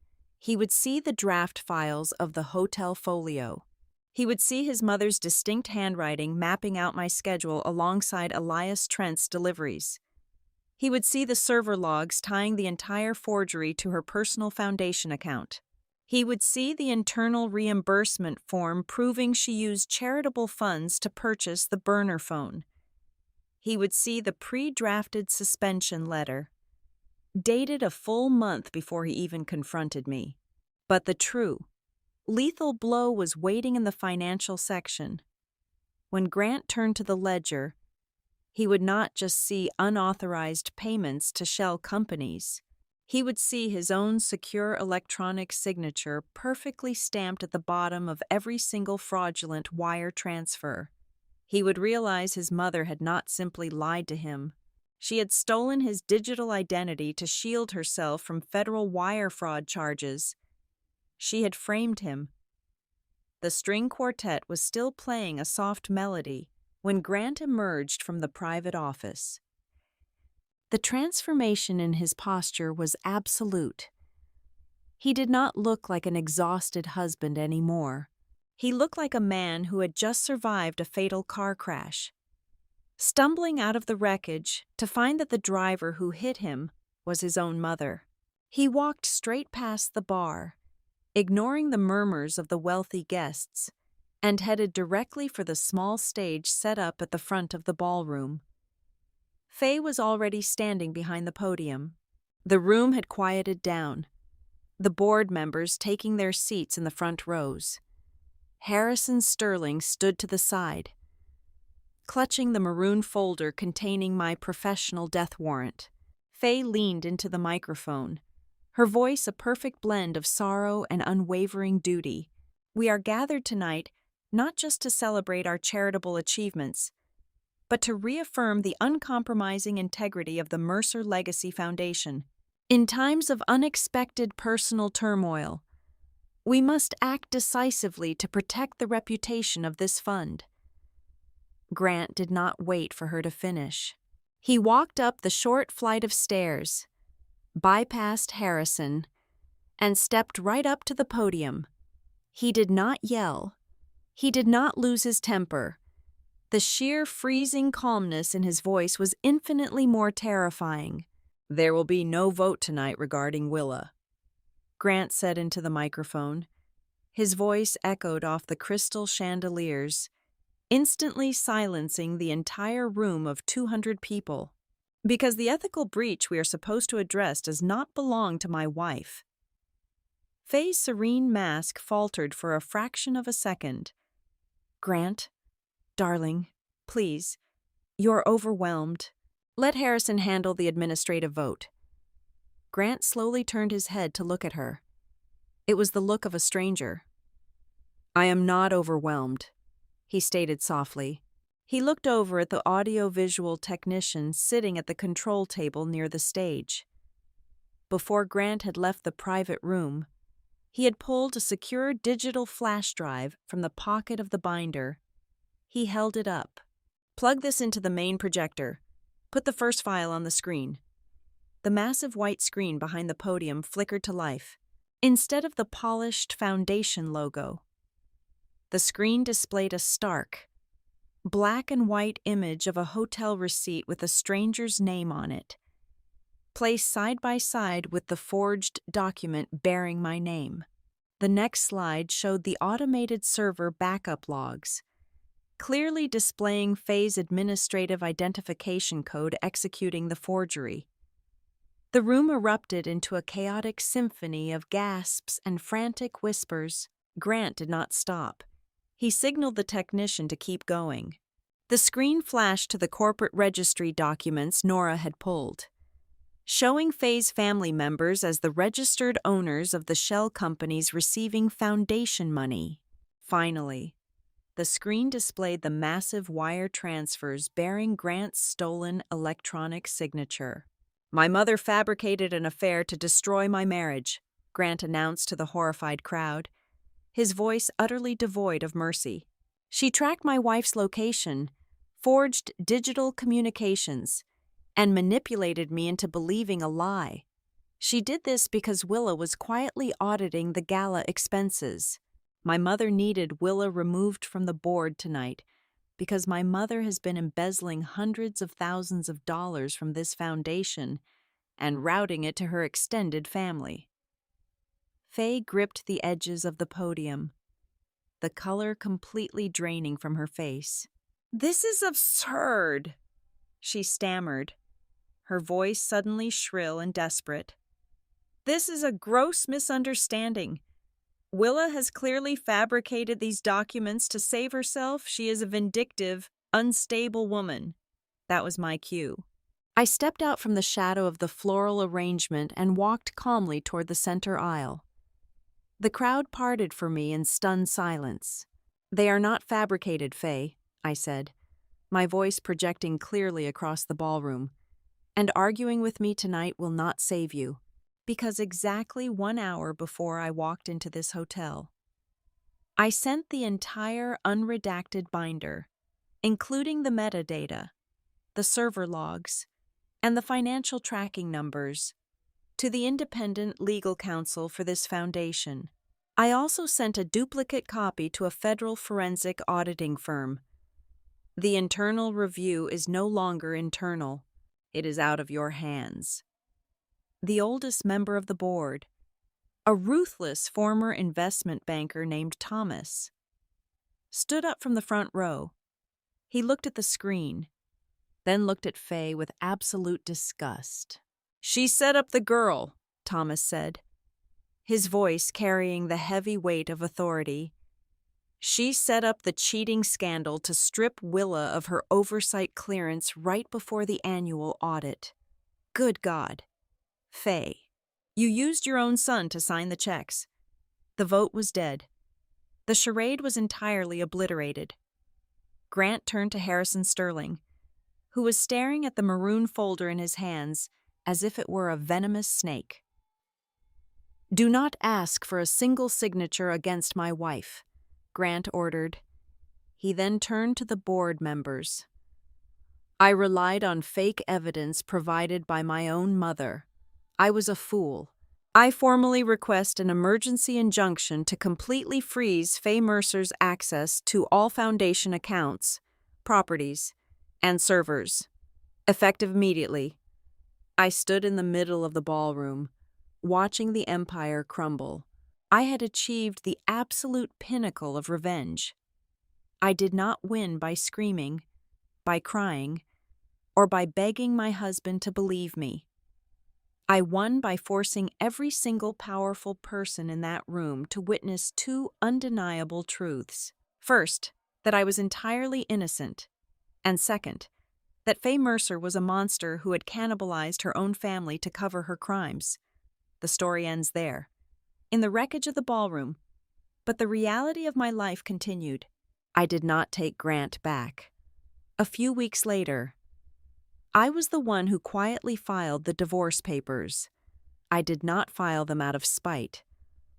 he would see the draft files of the hotel folio. He would see his mother's distinct handwriting mapping out my schedule alongside Elias Trent's deliveries. He would see the server logs tying the entire forgery to her personal foundation account. He would see the internal reimbursement form proving she used charitable funds to purchase the burner phone. He would see the pre-drafted suspension letter, dated a full month before he even confronted me. But the true, lethal blow was waiting in the financial section. When Grant turned to the ledger, he would not just see unauthorized payments to shell companies. He would see his own secure electronic signature perfectly stamped at the bottom of every single fraudulent wire transfer. He would realize his mother had not simply lied to him. She had stolen his digital identity to shield herself from federal wire fraud charges. She had framed him. The string quartet was still playing a soft melody when Grant emerged from the private office. The transformation in his posture was absolute. He did not look like an exhausted husband anymore. He looked like a man who had just survived a fatal car crash, stumbling out of the wreckage to find that the driver who hit him was his own mother. He walked straight past the bar, ignoring the murmurs of the wealthy guests, and headed directly for the small stage set up at the front of the ballroom. Faye was already standing behind the podium. The room had quieted down, the board members taking their seats in the front rows. Harrison Sterling stood to the side, clutching the maroon folder containing my professional death warrant. Faye leaned into the microphone, her voice a perfect blend of sorrow and unwavering duty. "We are gathered tonight not just to celebrate our charitable achievements, but to reaffirm the uncompromising integrity of the Mercer Legacy Foundation. In times of unexpected personal turmoil, we must act decisively to protect the reputation of this fund." Grant did not wait for her to finish. He walked up the short flight of stairs, bypassed Harrison, and stepped right up to the podium. He did not yell. He did not lose his temper. The sheer freezing calmness in his voice was infinitely more terrifying. "There will be no vote tonight regarding Willa," Grant said into the microphone. His voice echoed off the crystal chandeliers, instantly silencing the entire room of 200 people. "Because the ethical breach we are supposed to address does not belong to my wife." Faye's serene mask faltered for a fraction of a second. "Grant, darling, please, you're overwhelmed. Let Harrison handle the administrative vote." Grant slowly turned his head to look at her. It was the look of a stranger. "I am not overwhelmed," he stated softly. He looked over at the audio-visual technician sitting at the control table near the stage. Before Grant had left the private room, he had pulled a secure digital flash drive from the pocket of the binder. He held it up. "Plug this into the main projector. Put the first file on the screen." The massive white screen behind the podium flickered to life. Instead of the polished foundation logo, the screen displayed a stark, black and white image of a hotel receipt with a stranger's name on it, placed side by side with the forged document bearing my name. The next slide showed the automated server backup logs, clearly displaying Faye's administrative identification code executing the forgery. The room erupted into a chaotic symphony of gasps and frantic whispers. Grant did not stop. He signaled the technician to keep going. The screen flashed to the corporate registry documents Nora had pulled, showing Faye's family members as the registered owners of the shell companies receiving foundation money. Finally, the screen displayed the massive wire transfers bearing Grant's stolen electronic signature. "My mother fabricated an affair to destroy my marriage," Grant announced to the horrified crowd, his voice utterly devoid of mercy. "She tracked my wife's location, forged digital communications, and manipulated me into believing a lie. She did this because Willa was quietly auditing the gala expenses. My mother needed Willa removed from the board tonight because my mother has been embezzling hundreds of thousands of dollars from this foundation and routing it to her extended family." Faye gripped the edges of the podium, the color completely draining from her face. "This is absurd," she stammered, her voice suddenly shrill and desperate. "This is a gross misunderstanding. Willa has clearly fabricated these documents to save herself. She is a vindictive, unstable woman." That was my cue. I stepped out from the shadow of the floral arrangement and walked calmly toward the center aisle. The crowd parted for me in stunned silence. "They are not fabricated, Faye," I said, my voice projecting clearly across the ballroom. "And arguing with me tonight will not save you. Because exactly 1 hour before I walked into this hotel, I sent the entire unredacted binder, including the metadata, the server logs, and the financial tracking numbers, to the independent legal counsel for this foundation. I also sent a duplicate copy to a federal forensic auditing firm. The internal review is no longer internal. It is out of your hands." The oldest member of the board, a ruthless former investment banker named Thomas, stood up from the front row. He looked at the screen, then looked at Faye with absolute disgust. "She set up the girl," Thomas said, his voice carrying the heavy weight of authority. "She set up the cheating scandal to strip Willa of her oversight clearance right before the annual audit. Good God. Faye, you used your own son to sign the checks." The vote was dead. The charade was entirely obliterated. Grant turned to Harrison Sterling, who was staring at the maroon folder in his hands as if it were a venomous snake. "Do not ask for a single signature against my wife," Grant ordered. He then turned to the board members. "I relied on fake evidence provided by my own mother. I was a fool. I formally request an emergency injunction to completely freeze Faye Mercer's access to all foundation accounts, properties, and servers, effective immediately." I stood in the middle of the ballroom, watching the empire crumble. I had achieved the absolute pinnacle of revenge. I did not win by screaming, by crying, or by begging my husband to believe me. I won by forcing every single powerful person in that room to witness two undeniable truths. First, that I was entirely innocent, and second, that Faye Mercer was a monster who had cannibalized her own family to cover her crimes. The story ends there, in the wreckage of the ballroom, but the reality of my life continued. I did not take Grant back. A few weeks later, I was the one who quietly filed the divorce papers. I did not file them out of spite,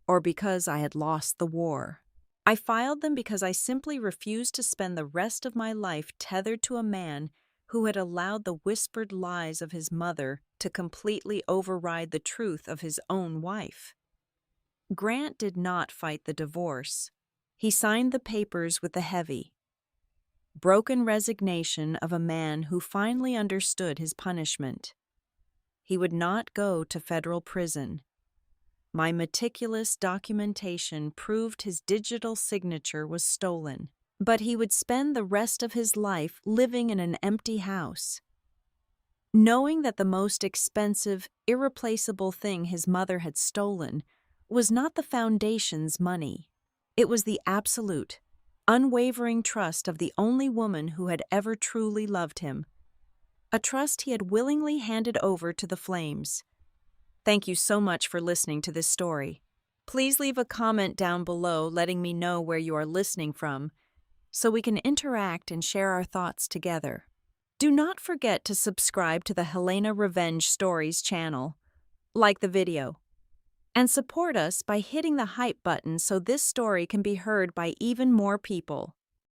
or because I had lost the war. I filed them because I simply refused to spend the rest of my life tethered to a man who had allowed the whispered lies of his mother to completely override the truth of his own wife. Grant did not fight the divorce. He signed the papers with the heavy, broken resignation of a man who finally understood his punishment. He would not go to federal prison. My meticulous documentation proved his digital signature was stolen. but he would spend the rest of his life living in an empty house. Knowing that the most expensive, irreplaceable thing his mother had stolen was not the foundation's money. It was the absolute, unwavering trust of the only woman who had ever truly loved him. A trust he had willingly handed over to the flames. Thank you so much for listening to this story. Please leave a comment down below letting me know where you are listening from, so we can interact and share our thoughts together. Do not forget to subscribe to the Helena Revenge Stories channel, like the video, and support us by hitting the hype button so this story can be heard by even more people.